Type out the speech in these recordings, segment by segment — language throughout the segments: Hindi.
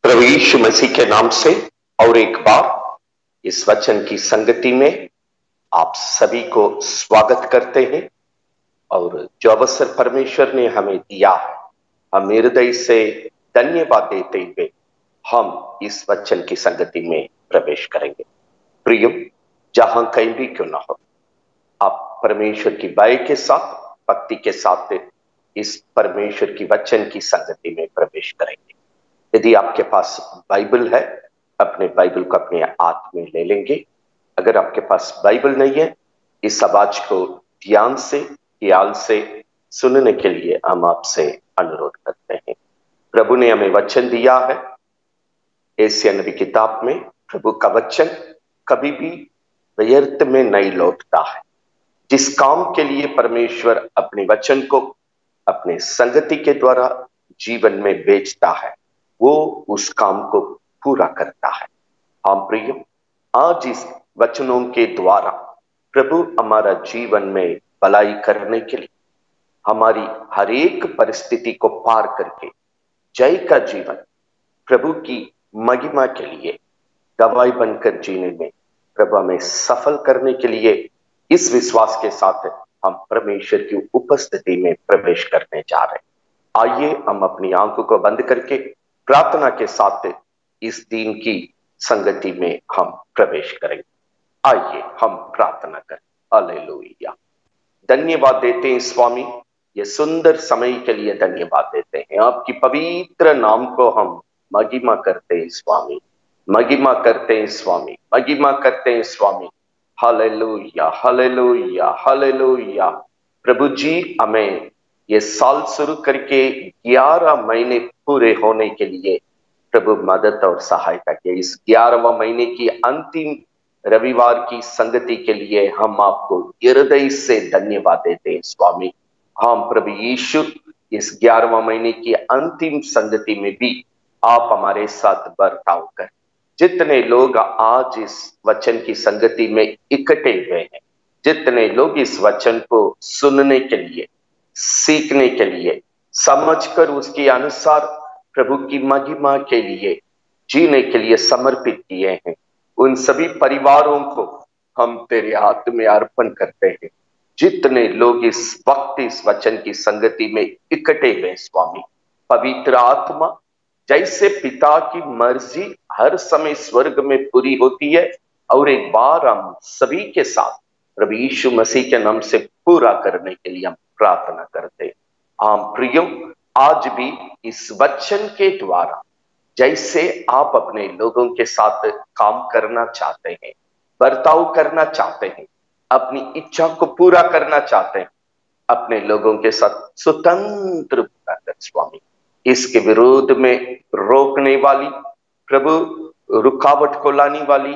प्रभु यीशु मसीह के नाम से और एक बार इस वचन की संगति में आप सभी को स्वागत करते हैं। और जो अवसर परमेश्वर ने हमें दिया है, हम हृदय से धन्यवाद देते हुए हम इस वचन की संगति में प्रवेश करेंगे। प्रियो, जहां कहीं भी क्यों ना हो, आप परमेश्वर की बाई के साथ, भक्ति के साथ इस परमेश्वर की वचन की संगति में प्रवेश करेंगे। यदि आपके पास बाइबल है, अपने बाइबल को अपने हाथ में ले लेंगे। अगर आपके पास बाइबल नहीं है, इस आवाज को ध्यान से, ख्याल से सुनने के लिए हम आपसे अनुरोध करते हैं। प्रभु ने हमें वचन दिया है। एशिया नबी किताब में प्रभु का वचन कभी भी व्यर्थ में नहीं लौटता है। जिस काम के लिए परमेश्वर अपने वचन को अपने संगति के द्वारा जीवन में भेजता है, वो उस काम को पूरा करता है। हम प्रिय, आज इस वचनों के द्वारा प्रभु हमारा जीवन में भलाई करने के लिए, हमारी हर एक परिस्थिति को पार करके जय का जीवन प्रभु की महिमा के लिए गवाही बनकर जीने में प्रभु हमें सफल करने के लिए इस विश्वास के साथ हम परमेश्वर की उपस्थिति में प्रवेश करने जा रहे हैं। आइए हम अपनी आंखों को बंद करके प्रार्थना के साथ इस दिन की संगति में हम प्रवेश करेंगे। आइए हम प्रार्थना करें। हालेलुया। धन्यवाद देते हैं स्वामी, ये सुंदर समय के लिए धन्यवाद देते हैं। आपकी पवित्र नाम को हम महिमा करते हैं स्वामी, महिमा करते हैं स्वामी, महिमा करते हैं स्वामी। Hallelujah, hallelujah, hallelujah. प्रभु जी, हमें ये साल शुरू करके 11 महीने पूरे होने के लिए प्रभु मदद और सहायता किया। इस 11वां महीने की अंतिम रविवार की संगति के लिए हम आपको हृदय से धन्यवाद देते हैं स्वामी। हम प्रभु यीशु, इस 11वां महीने की अंतिम संगति में भी आप हमारे साथ बर्ताव करें। जितने लोग आज इस वचन की संगति में इकट्ठे हुए हैं, जितने लोग इस वचन को सुनने के लिए, सीखने के लिए, समझकर उसके अनुसार प्रभु की महिमा के लिए जीने के लिए समर्पित किए हैं, उन सभी परिवारों को हम तेरे हाथ में अर्पण करते हैं। जितने लोग इस वक्त इस वचन की संगति में इकट्ठे हुए स्वामी, पवित्र आत्मा, जैसे पिता की मर्जी हर समय स्वर्ग में पूरी होती है और एक बार हम सभी के साथ प्रभु यीशु मसीह के नाम से पूरा करने के लिए हम प्रार्थना करते हैं। हम प्रियो, आज भी इस वचन के द्वारा जैसे आप अपने लोगों के साथ काम करना चाहते हैं, बर्ताव करना चाहते हैं, अपनी इच्छा को पूरा करना चाहते हैं, अपने लोगों के साथ स्वतंत्र पूरा कर स्वामी। इसके विरोध में रोकने वाली, प्रभु रुकावट को लाने वाली,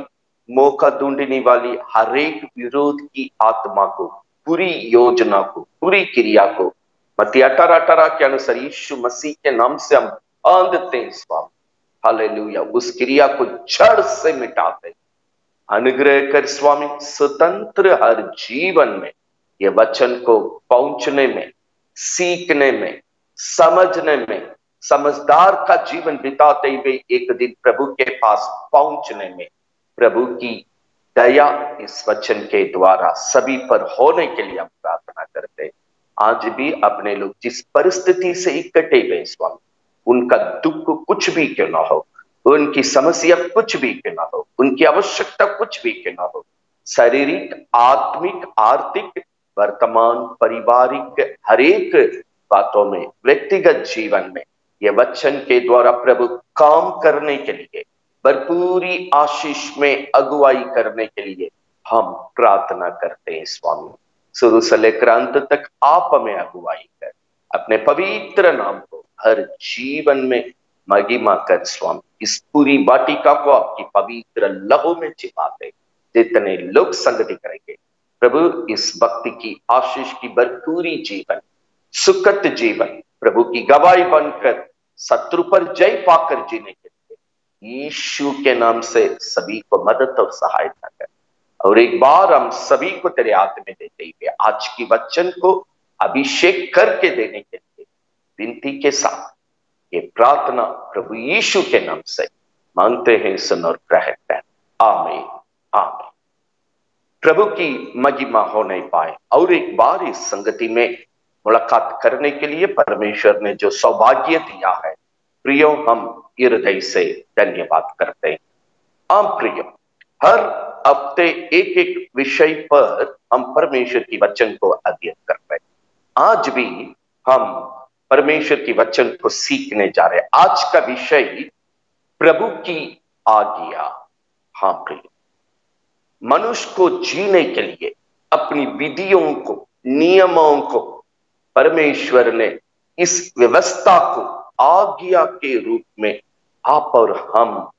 मौका ढूंढने वाली हर एक विरोध की आत्मा को, पूरी योजना को, पूरी क्रिया को मत्ती 18:18 के अनुसार यीशु मसीह के नाम से हम बांधते हैं स्वामी। हालेलुया। उस क्रिया को जड़ से मिटाते हैं। अनुग्रह कर स्वामी, स्वतंत्र हर जीवन में ये वचन को पहुंचने में, सीखने में, समझने में, समझदार का जीवन बिताते हुए एक दिन प्रभु के पास पहुंचने में प्रभु की दया इस वचन के द्वारा सभी पर होने के लिए हम प्रार्थना करते हैं। आज भी अपने लोग जिस परिस्थिति से इकट्ठे हुए स्वामी, उनका दुख कुछ भी क्यों ना हो, उनकी समस्या कुछ भी क्यों ना हो, उनकी आवश्यकता कुछ भी क्यों ना हो, शारीरिक, आत्मिक, आर्थिक, वर्तमान, पारिवारिक हर एक बातों में, व्यक्तिगत जीवन में ये वचन के द्वारा प्रभु काम करने के लिए, भरपूरी आशीष में अगुवाई करने के लिए हम प्रार्थना करते हैं स्वामी। शुरू से लेकर अंत तक आप हमें अगुवाई कर, अपने पवित्र नाम को हर जीवन में महिमा कर स्वामी। इस पूरी वाटिका को आपकी पवित्र लहू में छिपाते जितने लोग संगति करेंगे प्रभु, इस भक्ति की आशीष की भरपूरी जीवन, सुखद जीवन, प्रभु की गवाही बनकर शत्रु पर जय पाकर जीने के लिए यीशु के नाम से सभी को मदद और सहायता कर। और एक बार हम सभी को तेरे हाथ में देते हुए आज की वचन को अभिषेक करके देने के लिए विनती के साथ ये प्रार्थना प्रभु यीशु के नाम से मांगते हैं, सुन और ग्रहण कर। आमीन आमीन। प्रभु की महिमा हो नहीं पाए और एक बार इस संगति में मुलाकात करने के लिए परमेश्वर ने जो सौभाग्य दिया है, प्रियो हम हृदय से धन्यवाद करते हैं। आम प्रियो, हर हफ्ते एक एक विषय पर हम परमेश्वर की वचन को अध्ययन कर रहे हैं। आज भी हम परमेश्वर की वचन को सीखने जा रहे हैं। आज का विषय प्रभु की आज्ञा। हाँ प्रियो, मनुष्य को जीने के लिए अपनी विधियों को, नियमों को परमेश्वर ने इस व्यवस्था को आज्ञा के रूप में आप और हम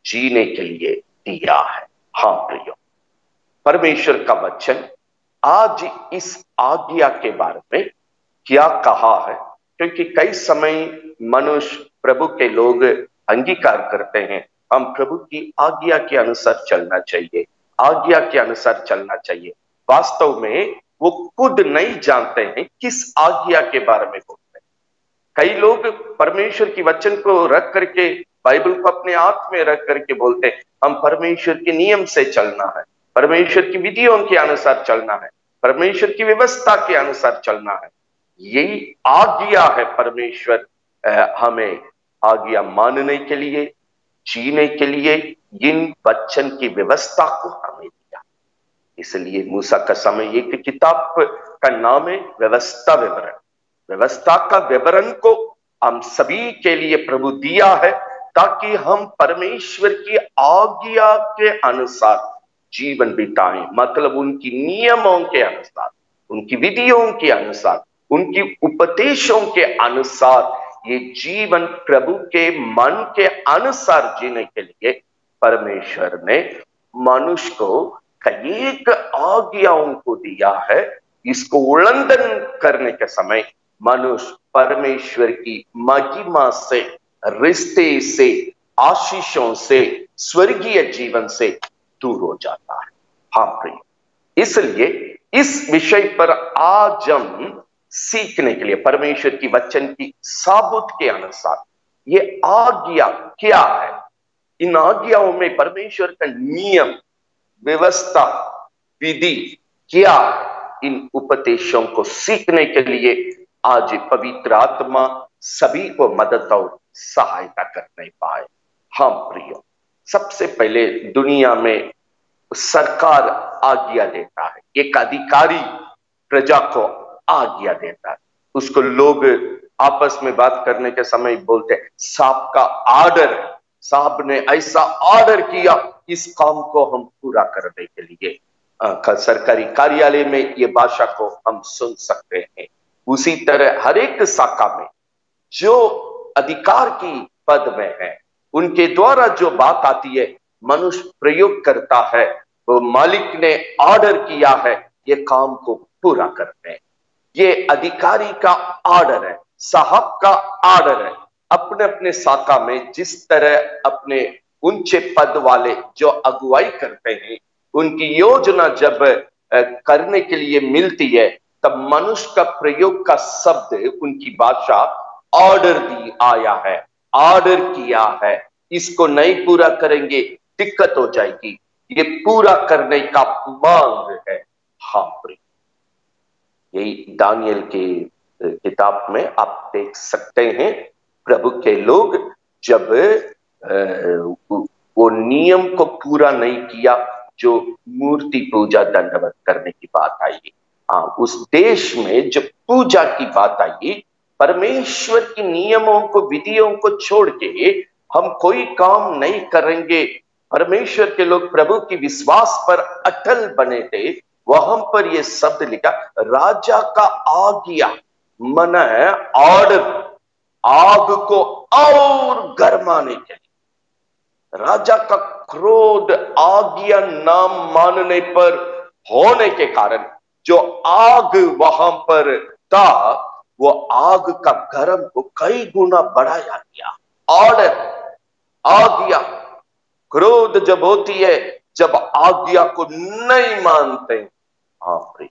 जीने के लिए दिया है। हाँ प्रियो, परमेश्वर का वचन आज इस आज्ञा के बारे में क्या कहा है, क्योंकि कई समय मनुष्य, प्रभु के लोग अंगीकार करते हैं, हम प्रभु की आज्ञा के अनुसार चलना चाहिए, आज्ञा के अनुसार चलना चाहिए। वास्तव में वो खुद नहीं जानते हैं किस आज्ञा के बारे में बोलते हैं। कई लोग परमेश्वर की वचन को रख करके, बाइबल को अपने हाथ में रख करके बोलते हैं हम परमेश्वर के नियम से चलना है, परमेश्वर की विधियों के अनुसार चलना है, परमेश्वर की व्यवस्था के अनुसार चलना है। यही आज्ञा है परमेश्वर हमें आज्ञा मानने के लिए, जीने के लिए इन वचन की व्यवस्था को हमें दिया। इसलिए मूसा का समय एक किताब का नाम है व्यवस्था विवरण। व्यवस्था का विवरण को हम सभी के लिए प्रभु दिया है ताकि हम परमेश्वर की आज्ञा के अनुसार जीवन बिताएं। मतलब उनकी नियमों के अनुसार, उनकी विधियों के अनुसार, उनकी उपदेशों के अनुसार ये जीवन प्रभु के मन के अनुसार जीने के लिए परमेश्वर ने मनुष्य को कई आज्ञाओं को दिया है। इसको उल्लंघन करने के समय मनुष्य परमेश्वर की महिमा से, रिश्ते से, आशीषों से, स्वर्गीय जीवन से दूर हो जाता है। हाँ प्रिय, इसलिए इस विषय पर आज हम सीखने के लिए परमेश्वर की वचन की साबुत के अनुसार ये आज्ञा क्या है, इन आज्ञाओं में परमेश्वर का नियम, व्यवस्था, विधि क्या है, इन उपदेशों को सीखने के लिए आज पवित्र आत्मा सभी को मदद और सहायता करने पाए। हाँ प्रियो, सबसे पहले दुनिया में सरकार आज्ञा देता है, एक अधिकारी प्रजा को आज्ञा देता है। उसको लोग आपस में बात करने के समय बोलते हैं साहब का ऑर्डर है, साहब ने ऐसा ऑर्डर किया, इस काम को हम पूरा करने के लिए। सरकारी कार्यालय में ये भाषा को हम सुन सकते हैं। उसी तरह हर एक शाखा में जो अधिकार की पद में है, उनके द्वारा जो बात आती है, मनुष्य प्रयोग करता है। वो मालिक ने ऑर्डर किया है ये काम को पूरा करने, ये अधिकारी का ऑर्डर है, साहब का ऑर्डर है। अपने अपने शाखा में जिस तरह अपने ऊंचे पद वाले जो अगुवाई करते हैं, उनकी योजना जब करने के लिए मिलती है, तब मनुष्य का प्रयोग का शब्द, उनकी भाषा ऑर्डर दी आया है, ऑर्डर किया है, इसको नहीं पूरा करेंगे दिक्कत हो जाएगी, ये पूरा करने का मांग है। हाँ प्रिय, यही दानियल की किताब में आप देख सकते हैं। प्रभु के लोग जब वो नियम को पूरा नहीं किया, जो मूर्ति पूजा दंडवत करने की बात आई, हाँ उस देश में जब पूजा की बात आई, परमेश्वर की नियमों को, विधियों को छोड़ के हम कोई काम नहीं करेंगे। परमेश्वर के लोग प्रभु की विश्वास पर अटल बने थे। वहां पर यह शब्द लिखा, राजा का आज्ञा मन ऑर्डर, आग को और गरमाने के लिए। राजा का क्रोध आज्ञा न मानने पर होने के कारण जो आग वहां पर था, वो आग का गरम को कई गुना बढ़ाया गया। ऑर्डर, आज्ञा, क्रोध जब होती है, जब आज्ञा को नहीं मानते। हाँ प्रिय,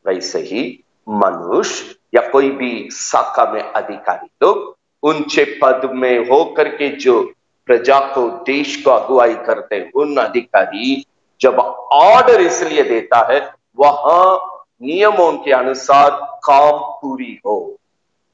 वैसे ही मनुष्य या कोई भी शाखा में अधिकारी लोग ऊंचे पद में होकर के जो प्रजा को, देश को अगुवाई करते हैं, उन अधिकारी जब ऑर्डर इसलिए देता है वहां नियमों के अनुसार काम पूरी हो,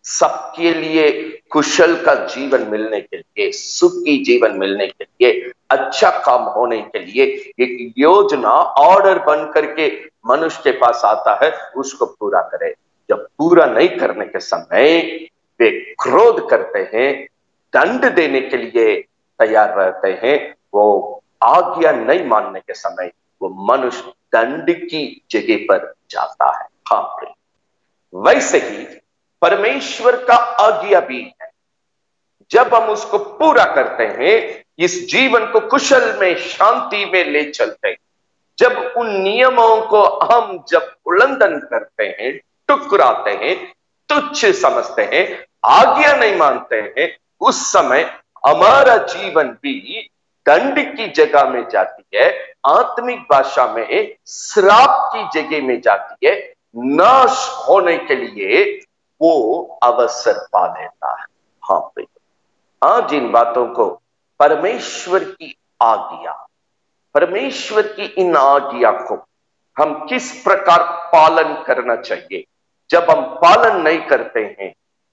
सबके लिए कुशल का जीवन मिलने के लिए, सुखी जीवन मिलने के लिए, अच्छा काम होने के लिए एक योजना ऑर्डर बन करके मनुष्य के पास आता है, उसको पूरा करे। जब पूरा नहीं करने के समय वे क्रोध करते हैं, दंड देने के लिए तैयार रहते हैं। वो आज्ञा नहीं मानने के समय वो मनुष्य दंड की जगह पर जाता है। हाँ प्रिय, वैसे ही परमेश्वर का आज्ञा भी है। जब हम उसको पूरा करते हैं, इस जीवन को कुशल में, शांति में ले चलते हैं, जब उन नियमों को हम जब उल्लंघन करते हैं, टुकराते हैं, तुच्छ समझते हैं, आज्ञा नहीं मानते हैं, उस समय हमारा जीवन भी दंड की जगह में जाती है, आत्मिक भाषा में श्राप की जगह में जाती है, नाश होने के लिए वो अवसर पा लेता है। हाँ भाई, आज इन बातों को परमेश्वर की आज्ञा, परमेश्वर की इन आज्ञा को हम किस प्रकार पालन करना चाहिए, जब हम पालन नहीं करते हैं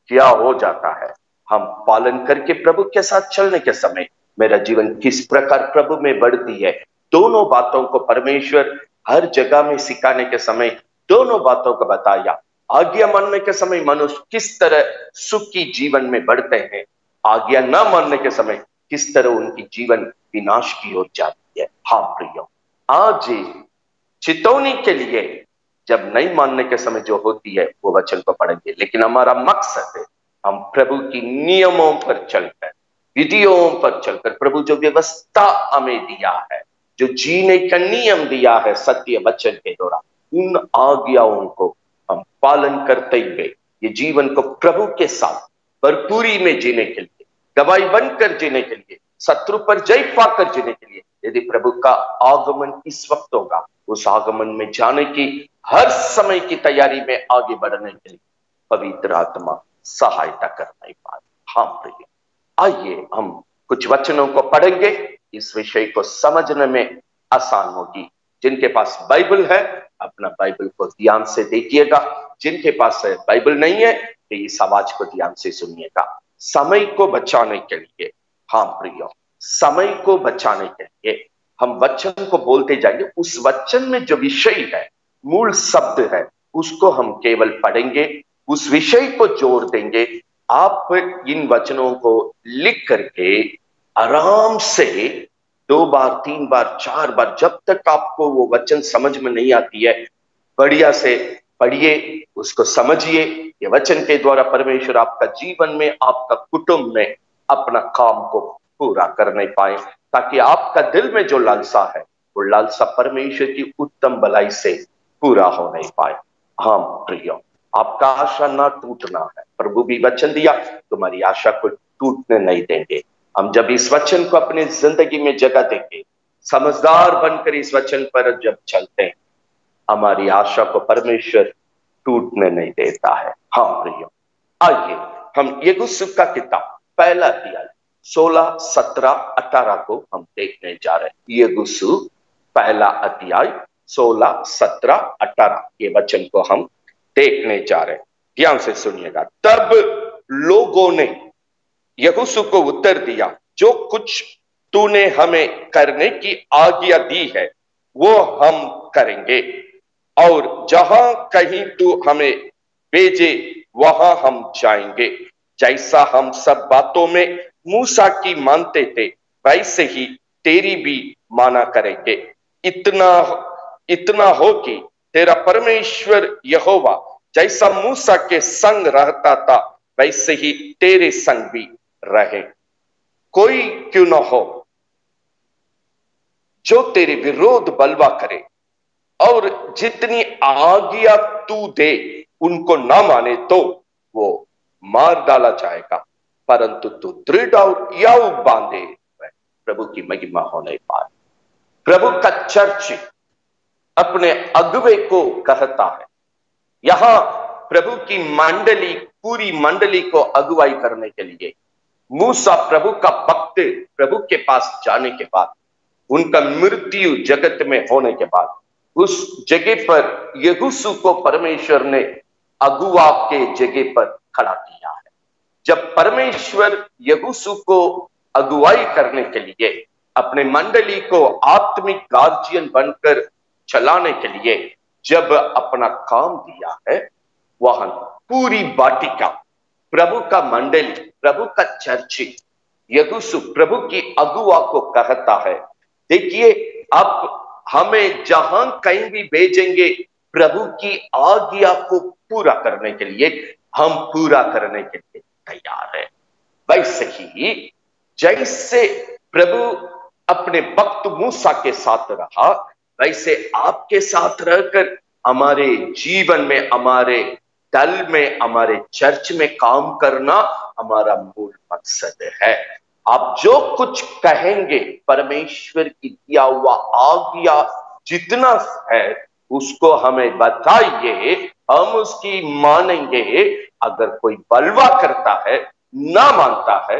क्या हो जाता है, हम पालन करके प्रभु के साथ चलने के समय मेरा जीवन किस प्रकार प्रभु में बढ़ती है, दोनों बातों को परमेश्वर हर जगह में सिखाने के समय दोनों बातों को बताया। आज्ञा मानने के समय मनुष्य किस तरह सुखी जीवन में बढ़ते हैं, आज्ञा न मानने के समय किस तरह उनकी जीवन विनाश की ओर जाती है। हाँ प्रियो, आज चितौनी के लिए जब नहीं मानने के समय जो होती है वो वचन को पढ़ेंगे, लेकिन हमारा मकसद है हम प्रभु की नियमों पर चलकर, विधियों पर चलकर, प्रभु जो व्यवस्था हमें दिया है, जो जीने का नियम दिया है सत्य वचन के द्वारा, उन आज्ञाओं को हम पालन करते हुए ये जीवन को प्रभु के साथ भरपूरी में जीने के लिए, गवाही बनकर जीने के लिए, शत्रु पर जय पाकर जीने के लिए, यदि प्रभु का आगमन इस वक्त होगा, उस आगमन में जाने की हर समय की तैयारी में आगे बढ़ने के लिए पवित्र आत्मा सहायता करना ही पाए। हाँ प्रिय, आइए हम कुछ वचनों को पढ़ेंगे, इस विषय को समझने में आसान होगी। जिनके पास बाइबल है अपना बाइबल को ध्यान से देखिएगा, जिनके पास बाइबल नहीं है तो इस आवाज को ध्यान से सुनिएगा। समय को बचाने के लिए, हाँ प्रियो, समय को बचाने के लिए हम वचन को बोलते जाएंगे, उस वचन में जो विषय है, मूल शब्द है, उसको हम केवल पढ़ेंगे, उस विषय को जोड़ देंगे। आप इन वचनों को लिख करके आराम से 2 बार 3 बार 4 बार, जब तक आपको वो वचन समझ में नहीं आती है, बढ़िया से पढ़िए, उसको समझिए। ये वचन के द्वारा परमेश्वर आपका जीवन में, आपका कुटुंब में अपना काम को पूरा करने पाए, ताकि आपका दिल में जो लालसा है वो लालसा परमेश्वर की उत्तम भलाई से पूरा होने पाए। हाँ प्रियो, आपका आशा ना टूटना है। प्रभु भी वचन दिया, तुम्हारी आशा को टूटने नहीं देंगे। हम जब इस वचन को अपनी जिंदगी में जगह देंगे, समझदार बनकर इस वचन पर जब चलते हैं, हमारी आशा को परमेश्वर टूटने नहीं देता है। हाँ प्रियो, आइए हम यहोशू का किताब पहला अध्याय 16, 17, 18 को हम देखने जा रहे हैं। यहोशू पहला अध्याय 16, 17, 18 ये वचन को हम देखने जा रहे हैं, ध्यान से सुनिएगा। तब लोगों ने यहोशू को उत्तर दिया, जो कुछ तूने हमें करने की आज्ञा दी है वो हम करेंगे, और जहां कहीं तू हमें भेजे वहां हम जाएंगे। जैसा हम सब बातों में मूसा की मानते थे वैसे ही तेरी भी माना करेंगे। इतना हो कि तेरा परमेश्वर यहोवा जैसा मूसा के संग रहता था वैसे ही तेरे संग भी रहे। कोई क्यों ना हो जो तेरे विरोध बलवा करे, और जितनी आज्ञा तू दे उनको ना माने तो वो मार डाला जाएगा, परंतु तू दृढ़ और याव बांधे। प्रभु की महिमा होने पाए। प्रभु का चर्च अपने अगुवे को कहता है, यहां प्रभु की मंडली पूरी मंडली को अगुवाई करने के लिए मूसा प्रभु का भक्त प्रभु के पास जाने के बाद, उनका मृत्यु जगत में होने के बाद, उस जगह पर यहोशू को परमेश्वर ने अगुवा के जगह पर खड़ा किया है। जब परमेश्वर यहोशू को अगुवाई करने के लिए अपने मंडली को आत्मिक गार्जियन बनकर चलाने के लिए जब अपना काम दिया है, वहां पूरी वाटिका प्रभु का मंडली, प्रभु का चर्च यहोशू प्रभु की अगुवा को कहता है, देखिए अब हमें जहां कहीं भी भेजेंगे प्रभु की आज्ञा को पूरा करने के लिए, हम पूरा करने के लिए तैयार है। वैसे ही जैसे प्रभु अपने भक्त मूसा के साथ रहा, वैसे आपके साथ रहकर हमारे जीवन में, हमारे दल में, हमारे चर्च में काम करना हमारा मूल मकसद है। आप जो कुछ कहेंगे परमेश्वर की दिया हुआ आज्ञा जितना है उसको हमें बताइए, हम उसकी मानेंगे। अगर कोई बलवा करता है, ना मानता है,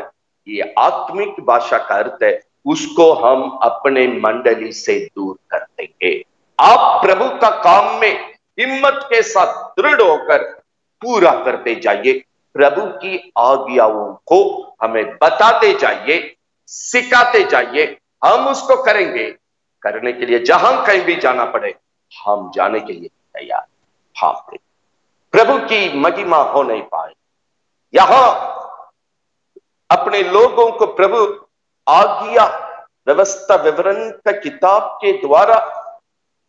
ये आत्मिक भाषा का अर्थ है, उसको हम अपने मंडली से दूर कर देंगे। आप प्रभु का काम में हिम्मत के साथ दृढ़ होकर पूरा करते जाइए, प्रभु की आज्ञाओं को हमें बताते जाइए, सिखाते जाइए, हम उसको करेंगे। करने के लिए जहां कहीं भी जाना पड़े हम जाने के लिए तैयार। हाँ, प्रभु की महिमा हो नहीं पाए। यहां अपने लोगों को प्रभु आज्ञा व्यवस्था विवरण का किताब के द्वारा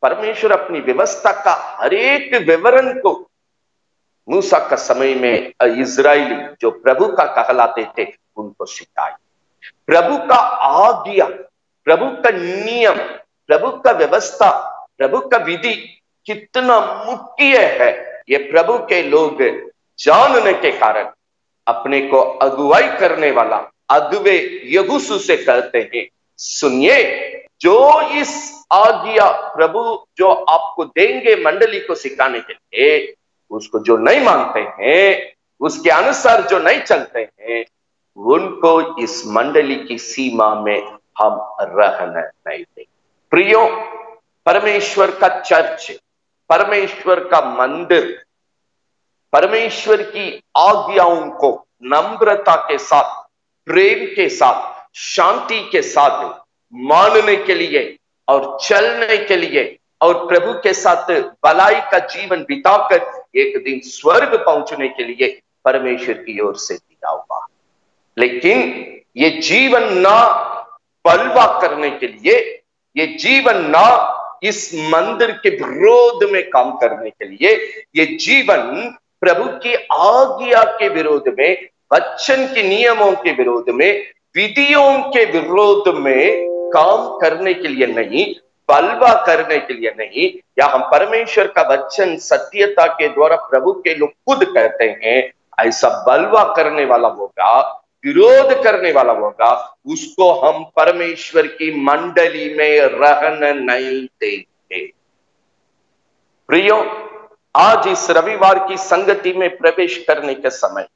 परमेश्वर अपनी व्यवस्था का हर एक विवरण को मूसा का समय में इजरायली जो प्रभु का कहलाते थे उनको सिखाए। प्रभु का आज्ञा, प्रभु का नियम, प्रभु का व्यवस्था, प्रभु का विधि कितना मुख्य है, ये प्रभु के लोग जानने के कारण अपने को अगुवाई करने वाला अगुवे यहोशू से कहते हैं, सुनिए, जो इस आज्ञा प्रभु जो आपको देंगे मंडली को सिखाने के लिए, उसको जो नहीं मानते हैं, उसके अनुसार जो नहीं चलते हैं, उनको इस मंडली की सीमा में हम रहने नहीं देंगे। प्रियो, परमेश्वर का चर्च, परमेश्वर का मंदिर, परमेश्वर की आज्ञाओं को नम्रता के साथ, प्रेम के साथ, शांति के साथ मानने के लिए और चलने के लिए और प्रभु के साथ भलाई का जीवन बिताकर एक दिन स्वर्ग पहुंचने के लिए परमेश्वर की ओर से दिया हुआ। लेकिन ये जीवन ना बलवा करने के लिए, ये जीवन ना इस मंदिर के विरोध में काम करने के लिए, ये जीवन प्रभु की आज्ञा के विरोध में, वचन के नियमों के विरोध में, विधियों के विरोध में काम करने के लिए नहीं, बलवा करने के लिए नहीं। या हम परमेश्वर का वचन सत्यता के द्वारा प्रभु के लोग खुद कहते हैं, ऐसा बलवा करने वाला होगा, विरोध करने वाला होगा, उसको हम परमेश्वर की मंडली में रहने नहीं देंगे। प्रियो, आज इस रविवार की संगति में प्रवेश करने के समय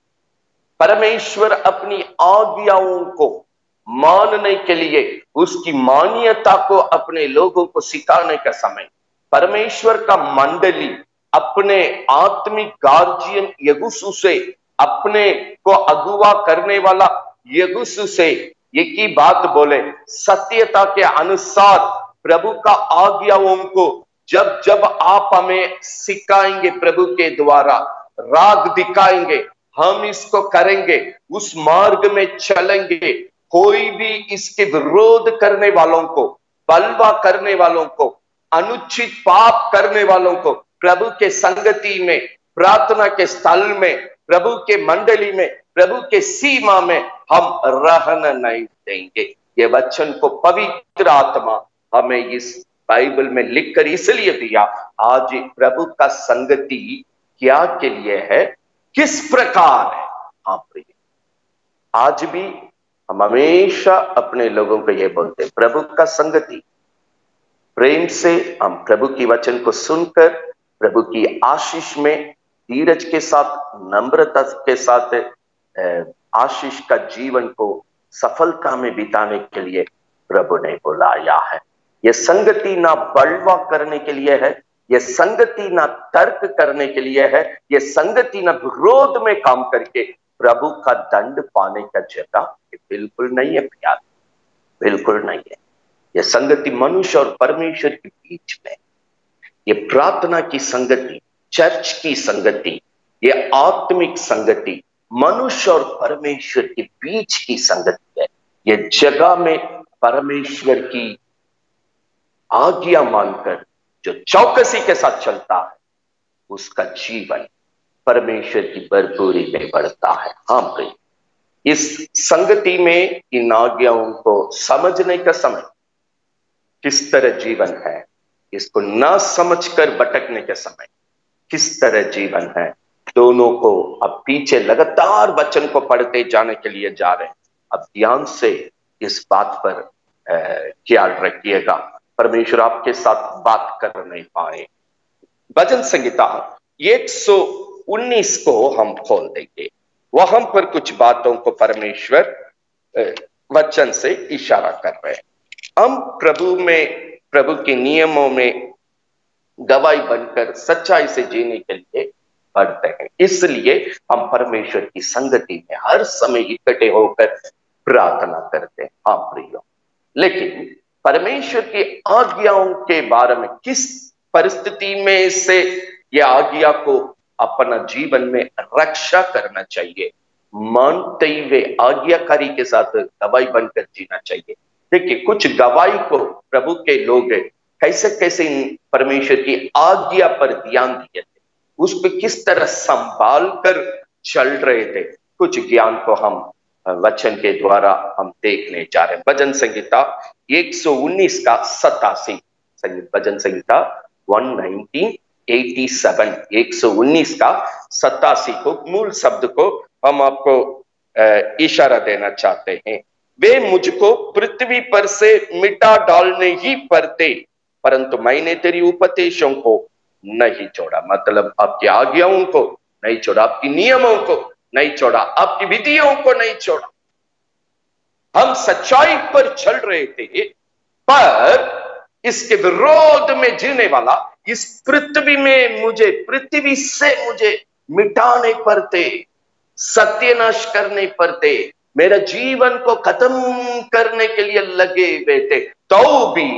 परमेश्वर अपनी आज्ञाओं को मानने के लिए, उसकी मान्यता को अपने लोगों को सिखाने का समय परमेश्वर का मंडली अपने आत्मिक गार्जियन यहोशू से, अपने को अगुवा करने वाला यहोशू से एक ही बात बोले, सत्यता के अनुसार प्रभु का आज्ञाओं को जब जब आप हमें सिखाएंगे, प्रभु के द्वारा राग दिखाएंगे, हम इसको करेंगे, उस मार्ग में चलेंगे। कोई भी इसके विरोध करने वालों को, बलवा करने वालों को, अनुचित पाप करने वालों को प्रभु के संगति में, प्रार्थना के स्थल में, प्रभु के मंडली में, प्रभु के सीमा में हम रहने नहीं देंगे। ये वचन को पवित्र आत्मा हमें इस बाइबल में लिखकर इसलिए दिया। आज प्रभु का संगति क्या के लिए है, किस प्रकार है। हाँ प्रिय, आज भी हम हमेशा अपने लोगों को यह बोलते हैं, प्रभु का संगति, प्रेम से हम प्रभु की वचन को सुनकर प्रभु की आशीष में धीरज के साथ, नम्रता के साथ आशीष का जीवन को सफलता में बिताने के लिए प्रभु ने बुलाया है। यह संगति ना बलवा करने के लिए है, यह संगति ना तर्क करने के लिए है, यह संगति ना विरोध में काम करके प्रभु का दंड पाने का जगह बिल्कुल नहीं है प्यार, बिल्कुल नहीं है। यह संगति मनुष्य और परमेश्वर के बीच में, यह प्रार्थना की संगति, चर्च की संगति, यह आत्मिक संगति मनुष्य और परमेश्वर के बीच की संगति है। यह जगह में परमेश्वर की आज्ञा मानकर जो चौकसी के साथ चलता है, उसका जीवन परमेश्वर की भरपूरी में बढ़ता है। हाँ भाई, इस संगति में इन आज्ञाओं को समझने का समय, किस तरह जीवन है, इसको ना समझकर भटकने के समय किस तरह जीवन है, दोनों को अब पीछे लगातार वचन को पढ़ते जाने के लिए जा रहे हैं। अब ध्यान से इस बात पर ख्याल रखिएगा, परमेश्वर आपके साथ बात कर नहीं पाए। भजन संहिता 119 को हम खोल देंगे, वहां पर कुछ बातों को परमेश्वर वचन से इशारा कर रहे हैं। हम प्रभु के नियमों में गवाही बनकर सच्चाई से जीने के लिए पढ़ते हैं, इसलिए हम परमेश्वर की संगति में हर समय इकट्ठे होकर प्रार्थना करते हैं। हाँ प्रियो, लेकिन परमेश्वर की आज्ञाओं के बारे में किस परिस्थिति में से यह आज्ञा को अपना जीवन में रक्षा करना चाहिए, मानते हुए आज्ञाकारी के साथ गवाही बनकर जीना चाहिए। देखिए, कुछ गवाही को प्रभु के लोग कैसे कैसे परमेश्वर की आज्ञा पर ध्यान दिए थे, उस पर किस तरह संभाल कर चल रहे थे, कुछ ज्ञान को हम वचन के द्वारा हम देखने जा रहे हैं। भजन संहिता 119 का 87, भजन संहिता 119 119 का 87 को मूल शब्द को हम आपको इशारा देना चाहते हैं। वे मुझको पृथ्वी पर से मिटा डालने ही पड़ते, परंतु मैंने तेरी उपदेशों को नहीं छोड़ा। मतलब आपकी आज्ञाओं को नहीं छोड़ा, आपकी नियमों को नहीं छोड़ा, आपकी विधियों को नहीं छोड़ा। हम सच्चाई पर चल रहे थे, पर इसके विरोध में जीने वाला इस पृथ्वी में पृथ्वी से मुझे मिटाने पड़ते, सत्यानाश करने पड़ते, मेरा जीवन को खत्म करने के लिए लगे हुए थे, तो भी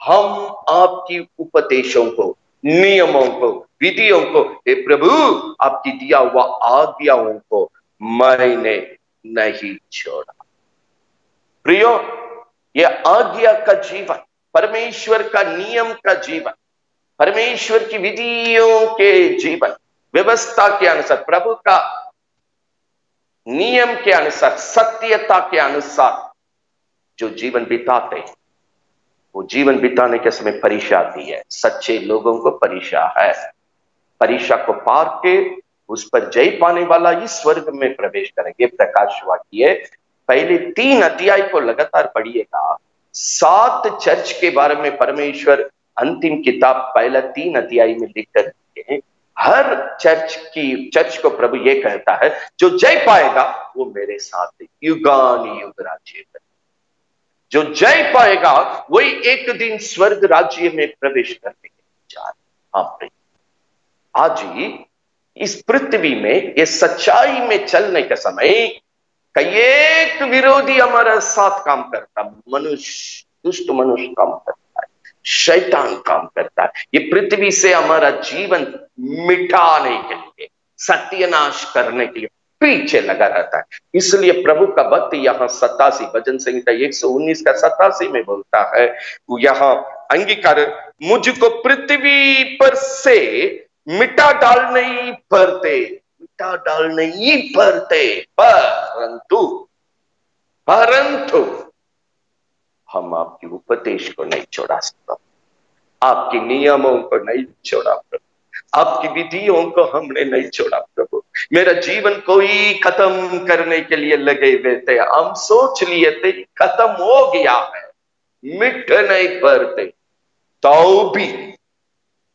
हम आपकी उपदेशों को, नियमों को, विधियों को, हे प्रभु आपकी दिया हुआ आज्ञाओं को मैंने नहीं छोड़ा। प्रियो, यह आज्ञा का जीवन, परमेश्वर का नियम का जीवन, परमेश्वर की विधियों के जीवन, व्यवस्था के अनुसार, प्रभु का नियम के अनुसार, सत्यता के अनुसार जो जीवन बिताते हैं, वो जीवन बिताने के समय परीक्षा आती है। सच्चे लोगों को परीक्षा है, परीक्षा को पार के उस पर जय पाने वाला ही स्वर्ग में प्रवेश करेंगे। प्रकाश वाक्य पहले 3 अध्याय को लगातार पढ़िएगा। 7 चर्च के बारे में परमेश्वर अंतिम किताब पहला 3 अध्याय में लिख कर दिए हैं। हर चर्च को प्रभु ये कहता है, जो जय पाएगा वो मेरे साथ युगानुयुग राज्य करेगा। जो जय पाएगा वही एक दिन स्वर्ग राज्य में प्रवेश करने के जा रहे। आज ही इस पृथ्वी में ये सच्चाई में चलने के समय कई एक विरोधी हमारा साथ काम करता, मनुष्य, दुष्ट मनुष्य काम करता है, शैतान काम करता है। ये पृथ्वी से हमारा जीवन मिटाने के लिए, सत्यानाश करने के लिए पीछे लगा रहता है। इसलिए प्रभु का भक्त यहाँ 87 भजन संहिता 119 का 87 में बोलता है, यहाँ अंगीकार, मुझको पृथ्वी पर से मिटा डालने ही पड़ते, मिटा डालने ही पड़ते, परंतु हम आपकी उपदेश को नहीं छोड़ा सकते, आपके नियमों को नहीं छोड़ा प्रभु, आपकी विधियों को हमने नहीं छोड़ा प्रभु। मेरा जीवन कोई खत्म करने के लिए लगे हुए थे, हम सोच लिए थे खत्म हो गया है, मिट नहीं पड़ते, तो भी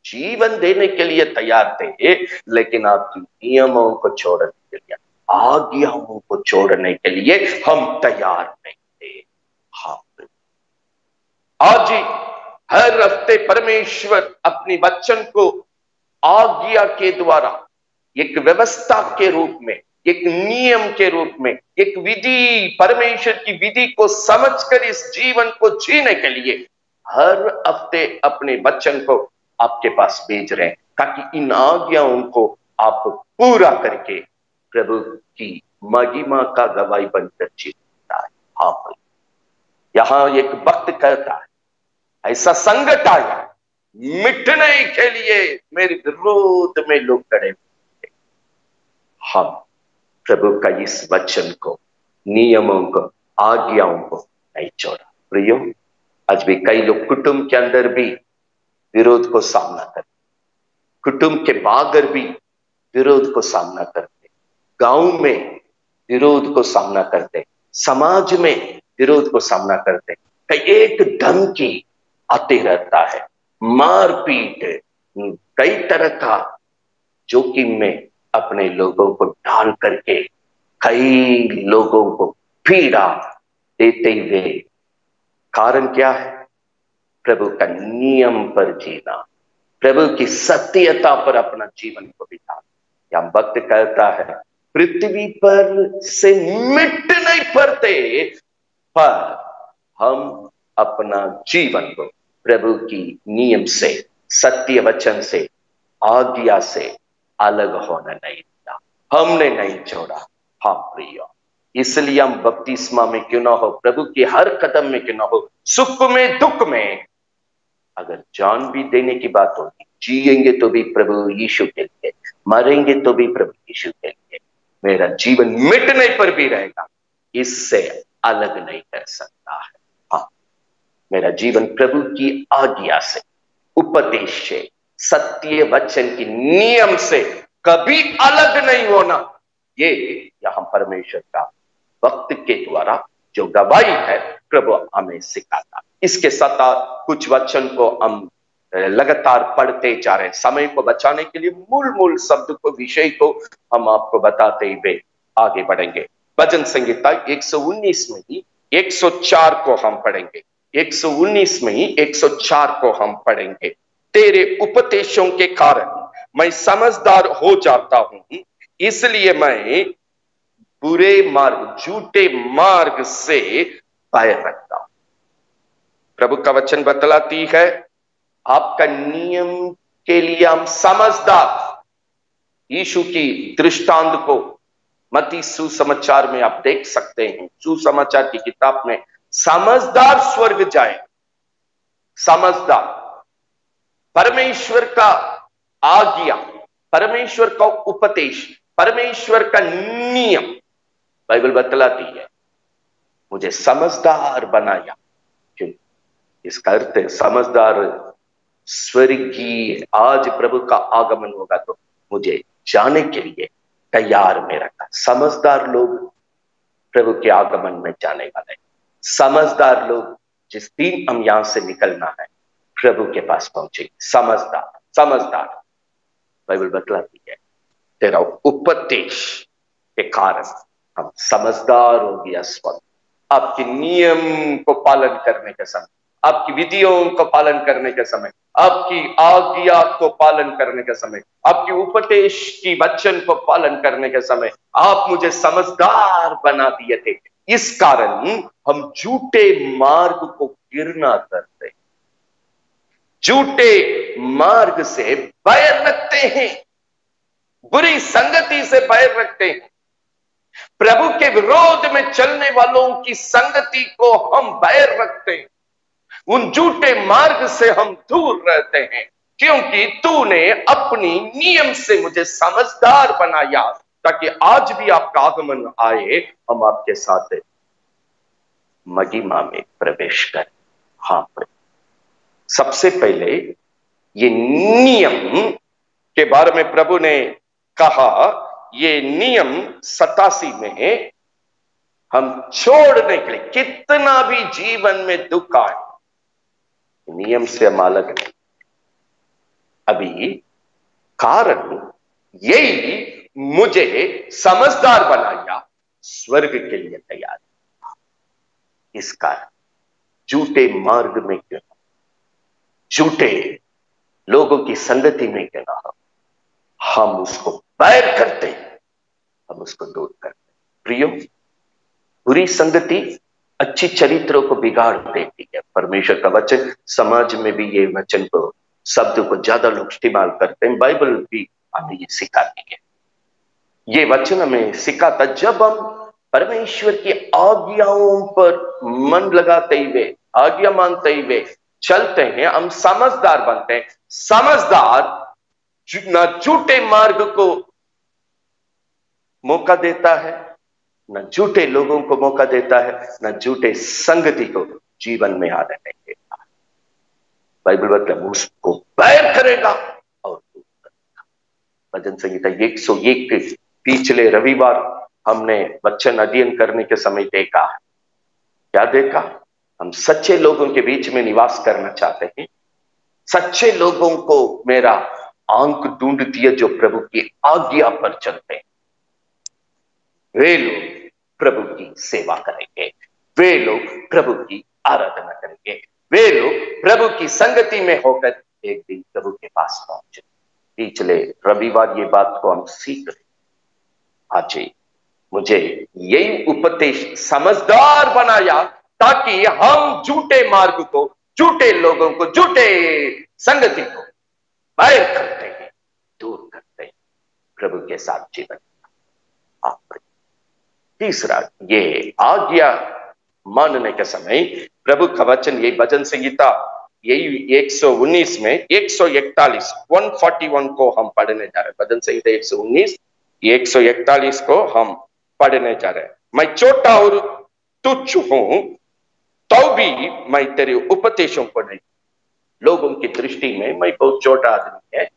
जीवन देने के लिए तैयार थे, लेकिन आपकी नियमों को छोड़ने के लिए, आज्ञाओं को छोड़ने के लिए हम तैयार नहीं थे। हाँ, आज ही हर हफ्ते परमेश्वर अपनी वचन को आज्ञा के द्वारा एक व्यवस्था के रूप में, एक नियम के रूप में, एक विधि, परमेश्वर की विधि को समझकर इस जीवन को जीने के लिए हर हफ्ते अपने वचन को आपके पास भेज रहे हैं, ताकि इन आज्ञाओं को आप पूरा करके प्रभु की महिमा का गवाही बनकर जीता है। हाँ, यहां एक वक्त कहता है, ऐसा संकट आया मिटने के लिए मेरे विरोध में लोग खड़े हुए। हम प्रभु का इस वचन को, नियमों को, आज्ञाओं को नहीं छोड़ा। प्रियो, आज भी कई लोग कुटुंब के अंदर भी विरोध को सामना करते, कुटुंब के बाहर भी विरोध को सामना करते, गांव में विरोध को सामना करते, समाज में विरोध को सामना करते। कई एक धमकी आते रहता है, मारपीट, कई तरह का जोखिम में अपने लोगों को डाल करके कई लोगों को पीड़ा देते हुए। कारण क्या है? प्रभु का नियम पर जीना, प्रभु की सत्यता पर अपना जीवन को बिताना। या वक्त कहता है, पृथ्वी पर से मिट नहीं पड़ते, पर हम अपना जीवन को प्रभु की नियम से, सत्य वचन से, आज्ञा से अलग होना नहीं दिया, हमने नहीं छोड़ा। हाँ प्रिय, इसलिए हम बपतिस्मा में क्यों ना हो, प्रभु के हर कदम में क्यों ना हो, सुख में दुख में, अगर जान भी देने की बात होगी, जिएंगे तो भी प्रभु यीशु के लिए, मरेंगे तो भी प्रभु यीशु के लिए, मेरा जीवन मिटने पर भी रहेगा, इससे अलग नहीं कर सकता है। हाँ, मेरा जीवन प्रभु की आज्ञा से, उपदेश से, सत्य वचन की नियम से कभी अलग नहीं होना, ये यहां परमेश्वर का वक्त के द्वारा जो गवाही है प्रभु हमें सिखाता। इसके साथ कुछ वचन को हम लगातार पढ़ते जा रहे हैं। समय को बचाने के लिए मूल शब्द को, विषय को हम आपको बताते हुए आगे बढ़ेंगे। भजन संहिता 119 में ही 104 को हम पढ़ेंगे। 119 में ही 104 को हम पढ़ेंगे। तेरे उपदेशों के कारण मैं समझदार हो जाता हूं, इसलिए मैं बुरे मार्ग, झूठे मार्ग से पैर रखता हूं। प्रभु का वचन बतलाती है, आपका नियम के लिए हम समझदार। यीशु की दृष्टांत को मत्ती सुसमाचार में आप देख सकते हैं। सुसमाचार की किताब में समझदार स्वर्ग जाए, समझदार, परमेश्वर का आज्ञा, परमेश्वर का उपदेश, परमेश्वर का नियम, बाइबल बतलाती है मुझे समझदार बनाया। क्यों? इसका अर्थ है समझदार स्वर्गीय, आज प्रभु का आगमन होगा तो मुझे जाने के लिए तैयार में रखा। समझदार लोग प्रभु के आगमन में जाने वाले, समझदार लोग जिस दिन हम यहां से निकलना है प्रभु के पास पहुंचे। समझदार, समझदार, बाइबल बतलाती है तेरा उपदेश के कारण हम समझदार हो गया। स्वर्ग आपके नियम को पालन करने के समय, आपकी विधियों को पालन करने के समय, आपकी आज्ञा को पालन करने के समय, आपकी उपदेश की वचन को पालन करने के समय आप मुझे समझदार बना दिए थे। इस कारण हम झूठे मार्ग को घृणा करते, झूठे मार्ग से बैर रखते हैं, बुरी संगति से बैर रखते हैं। प्रभु के विरोध में चलने वालों की संगति को हम बैर रखते हैं, उन झूठे मार्ग से हम दूर रहते हैं, क्योंकि तूने अपनी नियम से मुझे समझदार बनाया, ताकि आज भी आपका आगमन आए, हम आपके साथ महिमा में प्रवेश करें। हाँ, सबसे पहले ये नियम के बारे में प्रभु ने कहा, ये नियम 87 में हम छोड़ने के लिए, कितना भी जीवन में दुख आए, नियम से हम अलग नहीं। अभी कारण यही मुझे समझदार बनाया, स्वर्ग के लिए तैयार। इस कारण झूठे मार्ग में क्यों, झूठे लोगों की संगति में क्यों ना हो, हम उसको बैर करते हैं, हम उसको दूर करते हैं। प्रियो, बुरी संगति अच्छी चरित्रों को बिगाड़ देती है। परमेश्वर का वचन, समाज में भी ये वचन को, शब्द को ज्यादा लोग इस्तेमाल करते हैं। बाइबल भी हमें ये सिखाती है। ये वचन हमें सिखाता, जब हम परमेश्वर की आज्ञाओं पर मन लगाते हुए, आज्ञा मानते हुए चलते हैं, हम समझदार बनते हैं। समझदार न झूठे मार्ग को मौका देता है, न झूठे लोगों को मौका देता है, न झूठे संगति को जीवन में आने नहीं देता। बाइबल मतलब उसको बैर करेगा और दूर करेगा। भजन संहिता 101 के पिछले रविवार हमने वचन अध्ययन करने के समय देखा है। क्या देखा? हम सच्चे लोगों के बीच में निवास करना चाहते हैं। सच्चे लोगों को मेरा आंख ढूंढती है, जो प्रभु की आज्ञा पर चलते हैं। वे लोग प्रभु की सेवा करेंगे, वे लोग प्रभु की आराधना करेंगे, वे लोग प्रभु की संगति में होकर एक दिन प्रभु के पास पहुंचे। पिछले रविवार ये बात को हम सीख रहे। आज मुझे यही उपदेश समझदार बनाया, ताकि हम झूठे मार्ग को, झूठे लोगों को, झूठे संगति को बैर करते हैं, दूर करते हैं, प्रभु के साथ जीवन। तीसरा, ये आज्ञा मानने के समय प्रभु का वचन, ये भजन संहिता यही 119 में 141 को हम पढ़ने जा रहे हैं। भजन संहिता 119 141 को हम पढ़ने जा रहे हैं। मैं छोटा और तुच्छ हूं, तो भी मैं तेरे उपदेशों को नहीं। लोगों की दृष्टि में मैं बहुत छोटा आदमी है,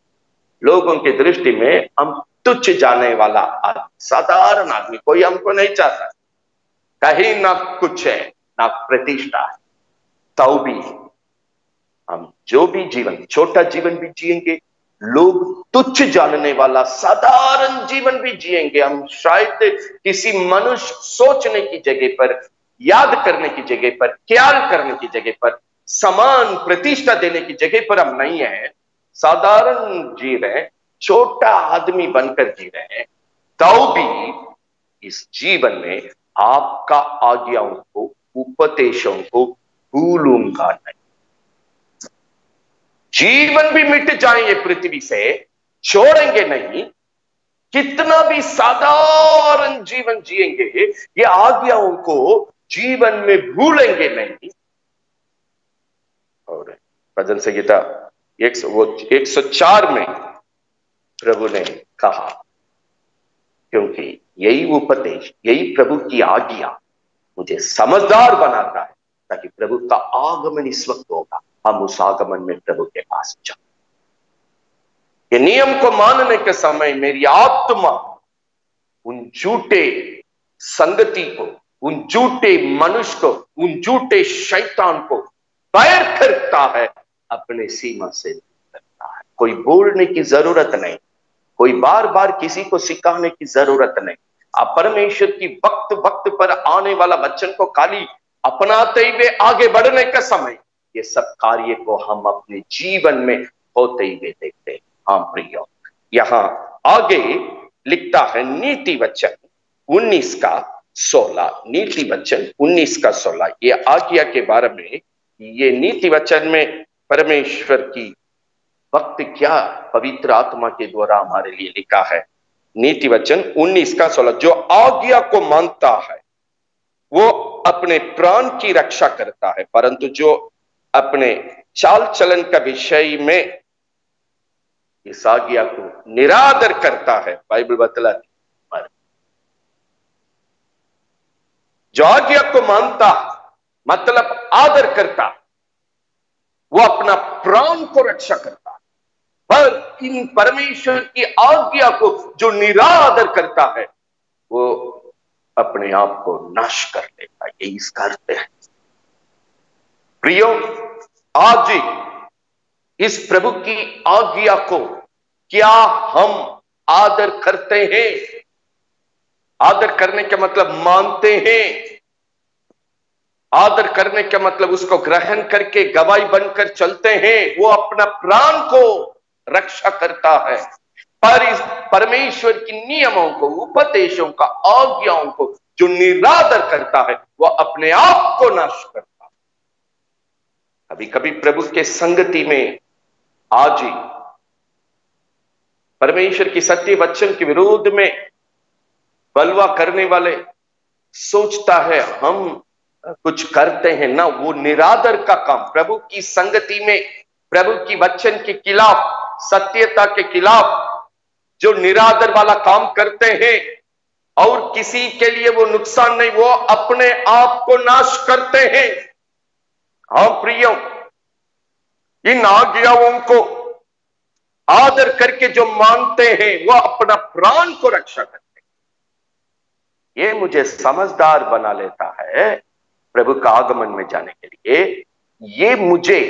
लोगों की दृष्टि में हम तुच्छ जाने वाला आदमी, साधारण आदमी, कोई हमको नहीं चाहता, कहीं ना कुछ है ना प्रतिष्ठा है, तो भी हम जो भी जीवन, छोटा जीवन भी जिएंगे, लोग तुच्छ जानने वाला साधारण जीवन भी जिएंगे। हम शायद किसी मनुष्य सोचने की जगह पर, याद करने की जगह पर, ख्याल करने की जगह पर, समान प्रतिष्ठा देने की जगह पर हम नहीं है, साधारण जी रहे, छोटा आदमी बनकर जी रहे हैं, तो भी इस जीवन में आपका आज्ञाओं को, उपदेशों को भूलूंगा नहीं। जीवन भी मिट जाएंगे पृथ्वी से, छोड़ेंगे नहीं, कितना भी साधारण जीवन जिएंगे, ये आज्ञाओं को जीवन में भूलेंगे नहीं। और भजन संहिता 104 में प्रभु ने कहा, क्योंकि यही उपदेश, यही प्रभु की आज्ञा मुझे समझदार बनाता है, ताकि प्रभु का आगमन इस वक्त होगा, हम उस आगमन में प्रभु के पास जाए। ये नियम को मानने के समय मेरी आत्मा उन झूठे संगति को, उन झूठे मनुष्य को, उन झूठे शैतान को बैर करता है, अपने सीमा से करता है। कोई बोलने की जरूरत नहीं, कोई बार बार किसी को सिखाने की जरूरत नहीं। आप परमेश्वर की वक्त वक्त पर आने वाला वचन को खाली अपनाते हुए आगे बढ़ने का समय, ये सब कार्य को हम अपने जीवन में होते हुए देखते हैं। हाँ प्रियो, यहां आगे लिखता है नीति वचन 19 का 16, नीति वचन 19 का 16, ये आज्ञा के बारे में, ये नीति वचन में परमेश्वर की वक्त क्या पवित्र आत्मा के द्वारा हमारे लिए लिखा है। नीति वचन 19 का 16, जो आज्ञा को मानता है वो अपने प्राण की रक्षा करता है, परंतु जो अपने चाल चलन का विषय में इस आज्ञा को निरादर करता है, बाइबल बतलाती है, जो आज्ञा को मानता मतलब आदर करता, वो अपना प्राण को रक्षा करता, पर इन परमेश्वर की आज्ञा को जो निरादर करता है, वो अपने आप को नाश कर लेता है। ये इसका अर्थ है। प्रियो, आज इस प्रभु की आज्ञा को क्या हम आदर करते हैं? आदर करने का मतलब मानते हैं। आदर करने का मतलब उसको ग्रहण करके गवाही बनकर चलते हैं। वो अपना प्राण को रक्षा करता है, पर इस परमेश्वर की नियमों को, उपदेशों का, आज्ञाओं को जो निरादर करता है वह अपने आप को नाश करता है। कभी कभी प्रभु के संगति में आज ही परमेश्वर की सत्य वचन के विरोध में बलवा करने वाले सोचता है हम कुछ करते हैं ना, वो निरादर का काम प्रभु की संगति में, प्रभु की वचन के खिलाफ, सत्यता के खिलाफ जो निरादर वाला काम करते हैं और किसी के लिए वो नुकसान नहीं, वो अपने आप को नाश करते हैं। हाँ प्रियो, इन आज्ञाओं को आदर करके जो मानते हैं वो अपना प्राण को रक्षा करते हैं। ये मुझे समझदार बना लेता है प्रभु का आगमन में जाने के लिए। ये मुझे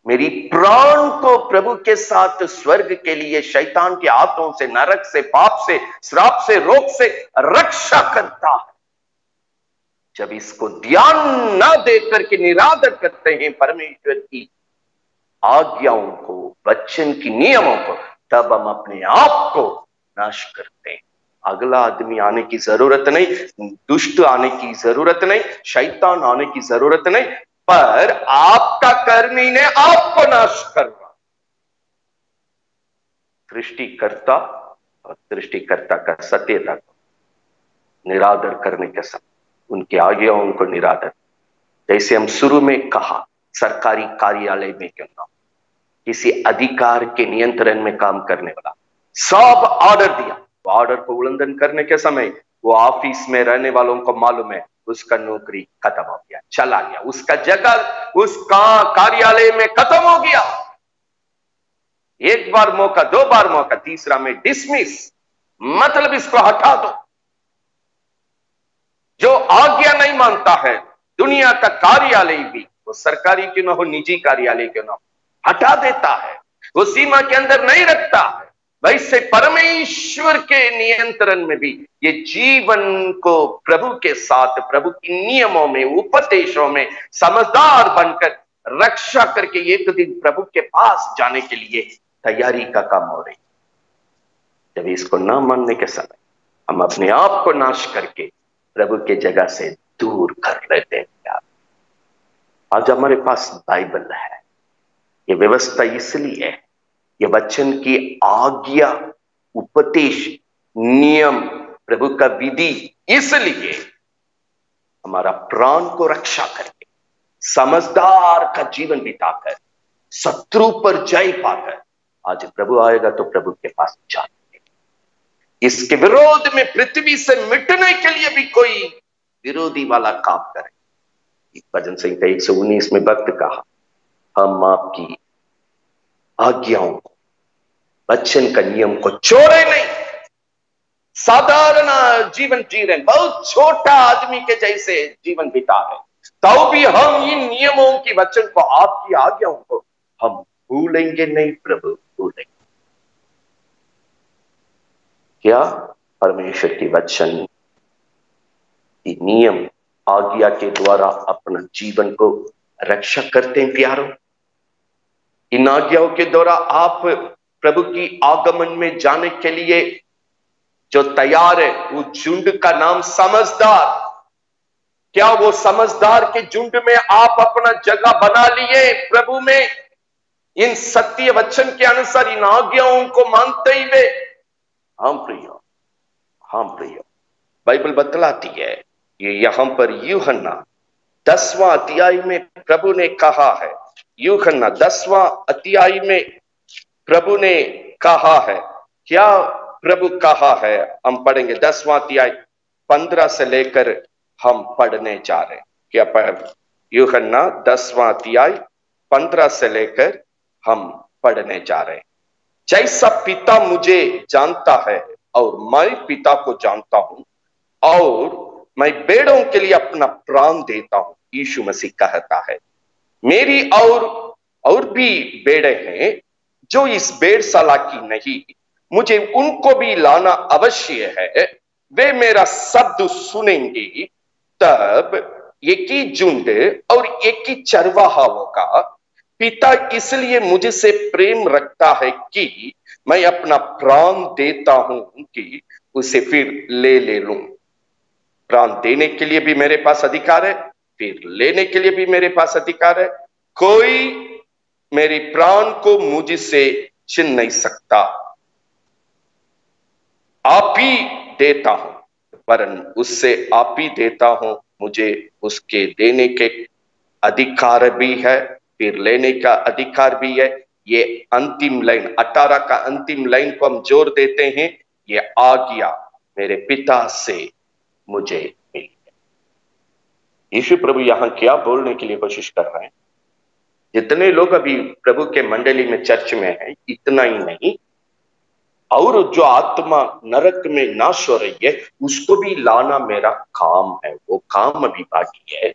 मेरी प्राण को प्रभु के साथ स्वर्ग के लिए शैतान के हाथों से, नरक से, पाप से, श्राप से, रोग से रक्षा करता है। जब इसको ध्यान ना देकर के निरादर करते हैं परमेश्वर की आज्ञाओं को, वचन की नियमों को, तब हम अपने आप को नाश करते हैं। अगला आदमी आने की जरूरत नहीं, दुष्ट आने की जरूरत नहीं, शैतान आने की जरूरत नहीं, पर आपका कर्मी ने आपको नाश करना। सृष्टिकर्ता और सृष्टिकर्ता का सत्यता को निरादर करने के समय उनकी आज्ञाओं को निरादर, जैसे हम शुरू में कहा, सरकारी कार्यालय में क्यों ना, किसी अधिकार के नियंत्रण में काम करने वाला सब ऑर्डर दिया, ऑर्डर को उल्लंघन करने के समय वो ऑफिस में रहने वालों को मालूम है उसका नौकरी खत्म हो गया, चला गया, उसका जगह उसका कार्यालय में खत्म हो गया। एक बार मौका, दो बार मौका, तीसरा में डिसमिस, मतलब इसको हटा दो। जो आज्ञा नहीं मानता है, दुनिया का कार्यालय भी, वो सरकारी क्यों ना हो, निजी कार्यालय क्यों ना हो, हटा देता है, वो सीमा के अंदर नहीं रखता है। वैसे परमेश्वर के नियंत्रण में भी ये जीवन को प्रभु के साथ, प्रभु के नियमों में, उपदेशों में समझदार बनकर रक्षा करके एक दिन प्रभु के पास जाने के लिए तैयारी का काम हो रही। जब इसको ना मानने के समय हम अपने आप को नाश करके प्रभु के जगह से दूर कर लेते हैं। आज हमारे पास बाइबल है, ये व्यवस्था इसलिए है, ये वचन की आज्ञा, उपदेश, नियम, प्रभु का विधि, इसलिए हमारा प्राण को रक्षा करके, समझदार का जीवन बिताकर, शत्रु पर जय पाकर आज प्रभु आएगा तो प्रभु के पास जाएंगे। इसके विरोध में पृथ्वी से मिटने के लिए भी कोई विरोधी वाला काम करे। भजन संहिता 119 में भक्त कहा, हम आपकी आज्ञाओं को, वचन का नियम को छोड़े नहीं। साधारण जीवन जी रहे, बहुत छोटा आदमी के जैसे जीवन बिता रहे, तो भी हम इन नियमों की, वचन को, आपकी आज्ञाओं को हम भूलेंगे नहीं। प्रभु भूलेंगे क्या? परमेश्वर की वचन की नियम, आज्ञा के द्वारा अपना जीवन को रक्षा करते हैं प्यारों। इन आज्ञाओं के द्वारा आप प्रभु की आगमन में जाने के लिए जो तैयार है, वो झुंड का नाम समझदार। क्या वो समझदार के झुंड में आप अपना जगह बना लिए प्रभु में, इन सत्य वचन के अनुसार, इन आज्ञाओं को मानते हुए? हाँ प्रियो, हाँ प्रियो, बाइबल बतलाती है, ये यहां पर यूहन्ना 10वां अध्याय में प्रभु ने कहा है, यूहन्ना 10वां अध्याय में प्रभु ने कहा है, क्या प्रभु कहा है? हम पढ़ेंगे 10वां अध्याय 15 से लेकर हम पढ़ने जा रहे हैं। क्या पढ़? यूहन्ना 10वां अध्याय 15 से लेकर हम पढ़ने जा रहे हैं। जैसा पिता मुझे जानता है और मैं पिता को जानता हूं और मैं भेड़ों के लिए अपना प्राण देता हूं, यीशु मसीह कहता है। मेरी और भी भेड़ें हैं जो इस भेड़शाला की नहीं, मुझे उनको भी लाना अवश्य है। वे मेरा शब्द सुनेंगे, तब एक ही झुंड और एक ही चरवाहा होगा। पिता इसलिए मुझसे प्रेम रखता है कि मैं अपना प्राण देता हूं कि उसे फिर ले लूं। प्राण देने के लिए भी मेरे पास अधिकार है, फिर लेने के लिए भी मेरे पास अधिकार है। कोई मेरे प्राण को मुझसे छीन नहीं सकता। आप ही देता हूं, वरन उससे आप ही देता हूं। मुझे उसके देने के अधिकार भी है, फिर लेने का अधिकार भी है। ये अंतिम लाइन 18 का अंतिम लाइन को हम जोड़ देते हैं, ये आज्ञा मेरे पिता से मुझे मिली है। यीशु प्रभु यहां क्या बोलने के लिए कोशिश कर रहे हैं? जितने लोग अभी प्रभु के मंडली में चर्च में हैं, इतना ही नहीं, और जो आत्मा नरक में नाश हो रही है उसको भी लाना मेरा काम है। वो काम अभी बाकी है।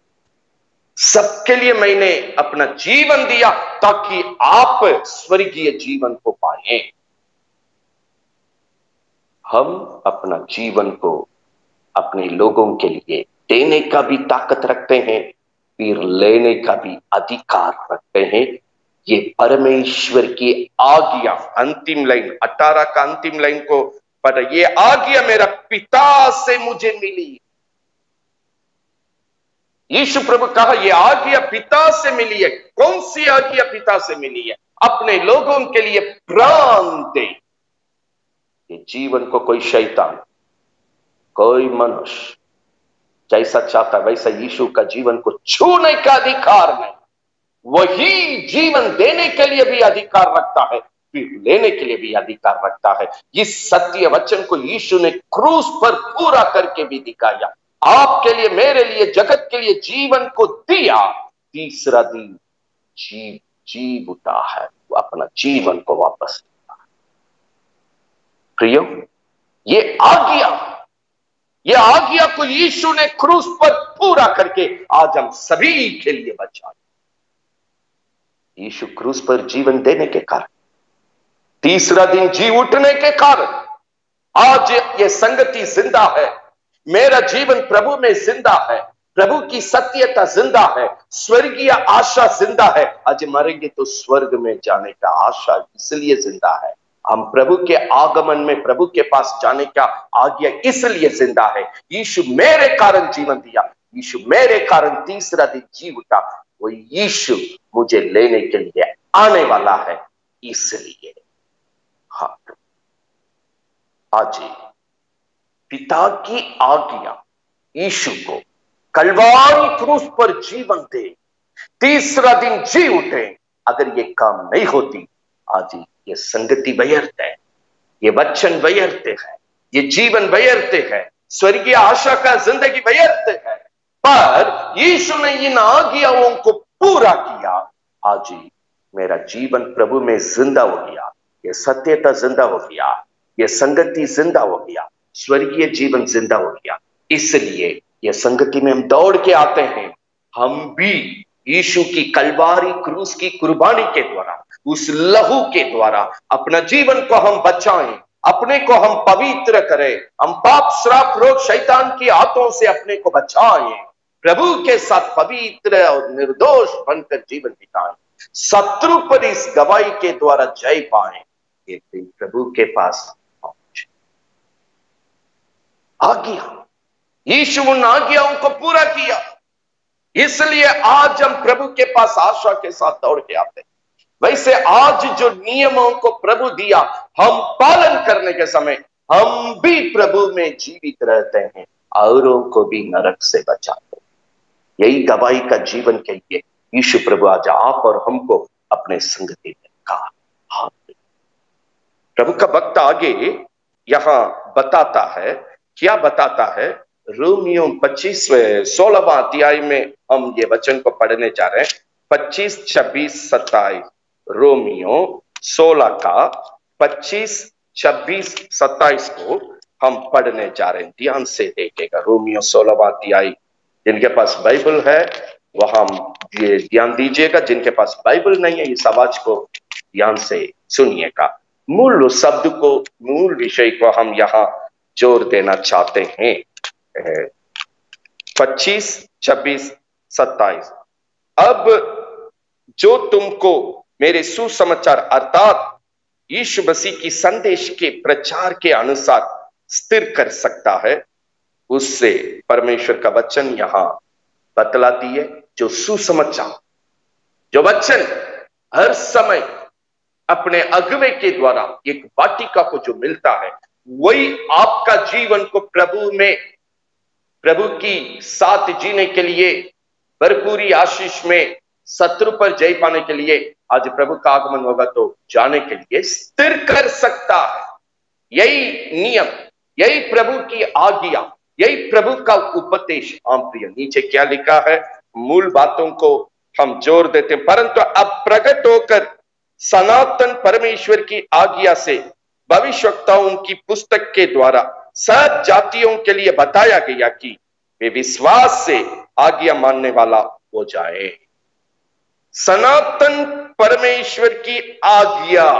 सबके लिए मैंने अपना जीवन दिया ताकि आप स्वर्गीय जीवन को पाएं। हम अपना जीवन को अपने लोगों के लिए देने का भी ताकत रखते हैं, फिर लेने का भी अधिकार रखते हैं। ये परमेश्वर की आज्ञा, अंतिम लाइन 18 का अंतिम लाइन को पढ़, ये आज्ञा मेरा पिता से मुझे मिली। यीशु प्रभु कहा ये आज्ञा पिता से मिली है। कौन सी आज्ञा पिता से मिली है? अपने लोगों के लिए प्राण दे। ये जीवन को कोई शैतान, कोई मनुष्य जैसा चाहता वैसा यीशु का जीवन को छूने का अधिकार नहीं। वही जीवन देने के लिए भी अधिकार रखता है, फिर लेने के लिए भी अधिकार रखता है। इस सत्य वचन को यीशु ने क्रूस पर पूरा करके भी दिखाया। आपके लिए, मेरे लिए, जगत के लिए जीवन को दिया। तीसरा दिन जी उठा है, वो अपना जीवन को वापस दिया। प्रियो, ये आज्ञा को यीशु ने क्रूस पर पूरा करके आज हम सभी के लिए बचा। यीशु क्रूस पर जीवन देने के कारण, तीसरा दिन जी उठने के कारण आज ये संगति जिंदा है। मेरा जीवन प्रभु में जिंदा है, प्रभु की सत्यता जिंदा है, स्वर्गीय आशा जिंदा है। आज मरेंगे तो स्वर्ग में जाने का आशा इसलिए जिंदा है। हम प्रभु के आगमन में प्रभु के पास जाने का आज्ञा इसलिए जिंदा है। यीशु मेरे कारण जीवन दिया, यीशु मेरे कारण तीसरा दिन जी उठा। वो यीशु मुझे लेने के लिए आने वाला है, इसलिए हाँ, आज पिता की आज्ञा यीशु को कलवारी क्रूस पर जीवन दे, तीसरा दिन जी उठे। अगर ये काम नहीं होती, आज ये संगति व्यर्थ है, ये वचन व्यर्थ है, ये जीवन व्यर्थ है, स्वर्गीय आशा का जिंदगी व्यर्थ है। पर यीशु ने इन आज्ञाओं को पूरा किया। आज मेरा जीवन प्रभु में जिंदा हो गया, ये सत्यता जिंदा हो गया, ये संगति जिंदा हो गया, स्वर्गीय जीवन जिंदा हो गया। इसलिए ये संगति में हम दौड़ के आते हैं। हम भी यीशु की कलवारी क्रूस की कुर्बानी के द्वारा, उस लहू के द्वारा अपना जीवन को हम बचाएं, अपने को हम पवित्र करें, हम पाप, श्राप, रोग, शैतान की हाथों से अपने को बचाएं, प्रभु के साथ पवित्र और निर्दोष बनकर जीवन बिताएं, शत्रु पर इस गवाही के द्वारा जय पाएं। एक दिन प्रभु के पास पहुंचे। आज्ञा, यीशु उन आज्ञाओं को पूरा किया, इसलिए आज हम प्रभु के पास आशा के साथ दौड़ के आते हैं। वैसे आज जो नियमों को प्रभु दिया, हम पालन करने के समय हम भी प्रभु में जीवित रहते हैं, औरों को भी नरक से बचाते हैं। यही गवाही का जीवन के लिए यीशु प्रभु आज आप और हमको अपने संगति में कहा। प्रभु का वक्त आगे यहां बताता है, क्या बताता है? रोमियो 16वां अध्याय में हम ये वचन को पढ़ने जा रहे हैं, 25, 26, 27। रोमियो 16 का 25, 26, 27 को हम पढ़ने जा रहे हैं। ध्यान से देखिएगा। रोमियो 16वां अध्याय, जिनके पास बाइबल है वह हम ये ध्यान दीजिएगा, जिनके पास बाइबल नहीं है इस आवाज को ध्यान से सुनिएगा। मूल शब्द को, मूल विषय को हम यहाँ जोर देना चाहते हैं। 25, 26, 27। अब जो तुमको मेरे सुसमाचार अर्थात यीशु मसीह की संदेश के प्रचार के अनुसार स्थिर कर सकता है, उससे परमेश्वर का वचन यहां बतलाती है। जो सुसमाचार, जो वचन हर समय अपने अगुवे के द्वारा एक वाटिका को जो मिलता है, वही आपका जीवन को प्रभु में, प्रभु की साथ जीने के लिए, भरपूरी आशीष में, शत्रु पर जय पाने के लिए, आज प्रभु का आगमन होगा तो जाने के लिए स्थिर कर सकता है। यही नियम, यही प्रभु की आज्ञा, यही प्रभु का उपदेश। आम प्रिय, नीचे क्या लिखा है, मूल बातों को हम जोर देते हैं। परंतु अब प्रकट होकर सनातन परमेश्वर की आज्ञा से भविष्यवक्ताओं की पुस्तक के द्वारा सब जातियों के लिए बताया गया कि वे विश्वास से आज्ञा मानने वाला हो जाए। सनातन परमेश्वर की आज्ञा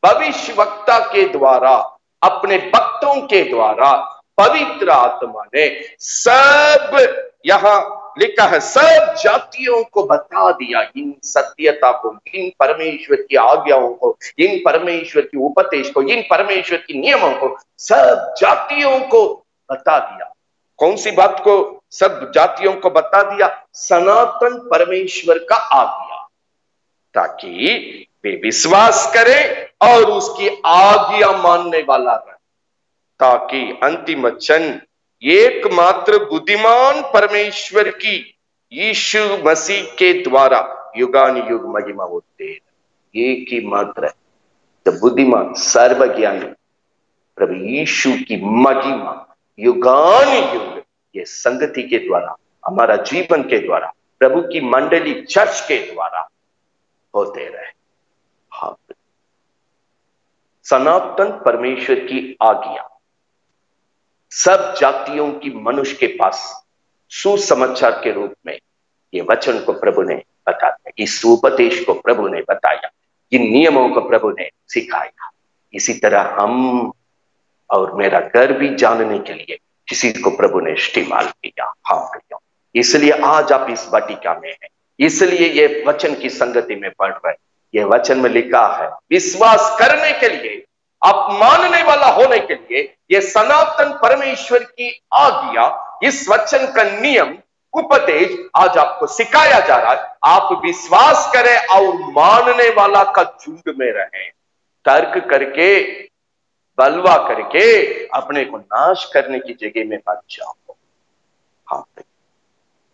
भविष्यवक्ता के द्वारा, अपने भक्तों के द्वारा पवित्र आत्मा ने सब, यहां लिखा है, सब जातियों को बता दिया इन सत्यता को, इन परमेश्वर की आज्ञाओं को, इन परमेश्वर की उपदेश को, इन परमेश्वर की नियमों को सब जातियों को बता दिया। कौन सी बात को सब जातियों को बता दिया? सनातन परमेश्वर का आज्ञा, ताकि वे विश्वास करें और उसकी आज्ञा मानने वाला रहे, ताकि अंतिम वचन एकमात्र बुद्धिमान परमेश्वर की यीशु मसीह के द्वारा युगान युग महिमा होते हैं। एक ही मात्र है, तो बुद्धिमान सर्वज्ञानी प्रभु यीशु की महिमा युगान युग ये संगति के द्वारा, हमारा जीवन के द्वारा, प्रभु की मंडली चर्च के द्वारा होते रहे। हाँ, सनातन परमेश्वर की आज्ञा सब जातियों की मनुष्य के पास सुसमाचार के रूप में ये वचन को प्रभु ने बताया, इस उपदेश को प्रभु ने बताया, इन नियमों को प्रभु ने सिखाया। इसी तरह हम और मेरा घर भी जानने के लिए किसी को प्रभु ने इस्तेमाल किया। हाँ, इसलिए आज आप इस वाटिका में हैं, इसलिए ये वचन की संगति में पढ़ रहे। ये वचन में लिखा है, विश्वास करने के लिए, आप मानने वाला होने के लिए, ये सनातन परमेश्वर की आज्ञा, इस वचन का नियम, उपदेश आज आपको सिखाया जा रहा है। आप विश्वास करें और मानने वाला का झुंड में रहें। तर्क करके, बलवा करके अपने को नाश करने की जगह में मत जाओ। हाँ,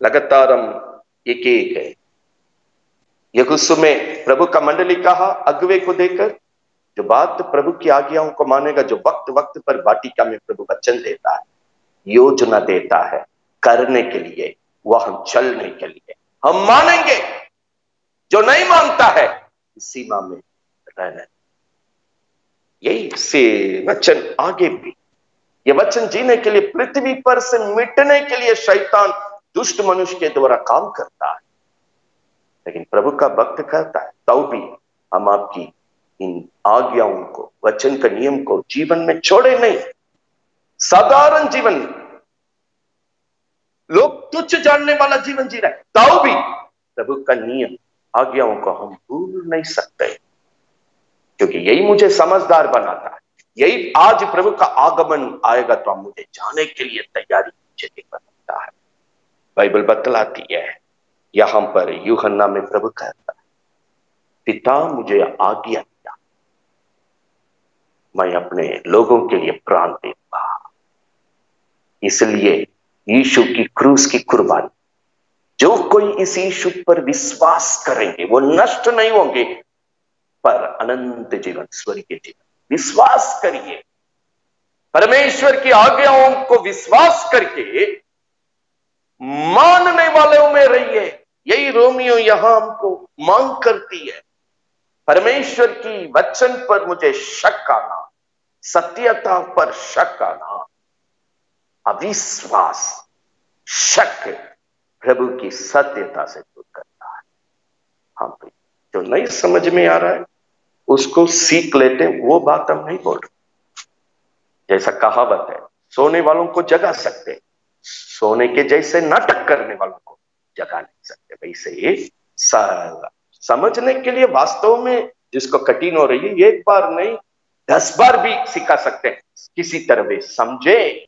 लगातार हम एक एक है। यहोशू में प्रभु का मंडली कहा अगुवे को देकर, जो बात प्रभु की आज्ञाओं को मानेगा, जो वक्त वक्त पर वाटिका में प्रभु वचन देता है, योजना देता है करने के लिए, वह हम चलने के लिए हम मानेंगे। जो नहीं मानता है इस सीमा में रहना। यही से वचन आगे भी, ये वचन जीने के लिए, पृथ्वी पर से मिटने के लिए शैतान दुष्ट मनुष्य के द्वारा काम करता है, लेकिन प्रभु का भक्त करता है, तो भी हम आपकी इन आज्ञाओं को, वचन का नियम को जीवन में छोड़े नहीं। साधारण जीवन, लोग तुच्छ जानने वाला जीवन जी रहे, तो भी प्रभु का नियम, आज्ञाओं को हम भूल नहीं सकते, क्योंकि यही मुझे समझदार बनाता है। यही आज प्रभु का आगमन आएगा तो हम मुझे जाने के लिए तैयारी मुझे बनाता है। बाइबल बतलाती है, यहां पर यूहन्ना में प्रभु कहता है, पिता मुझे आज्ञा दिया, मैं अपने लोगों के लिए प्राण दूंगा। इसलिए यीशु की क्रूस की कुर्बानी, जो कोई इस यीशु पर विश्वास करेंगे वो नष्ट नहीं होंगे पर अनंत जीवन, स्वर्गीय जीवन। विश्वास करिए, परमेश्वर की आज्ञाओं को विश्वास करके मानने वालों में रहिए। यही रोमियो यहां हमको मांग करती है। परमेश्वर की वचन पर मुझे शक आना, सत्यता पर शक आना, अविश्वास, शक प्रभु की सत्यता से दूर। हाँ भाई, जो नहीं समझ में आ रहा है उसको सीख लेते हैं, वो बात हम नहीं बोल रहे। जैसा कहावत है, सोने वालों को जगा सकते, सोने के जैसे नाटक करने वालों को जगा नहीं सकते। वैसे ही समझने के लिए वास्तव में जिसको कठिन हो रही है, एक बार नहीं 10 बार भी सिखा सकते हैं, किसी तरह वे समझे।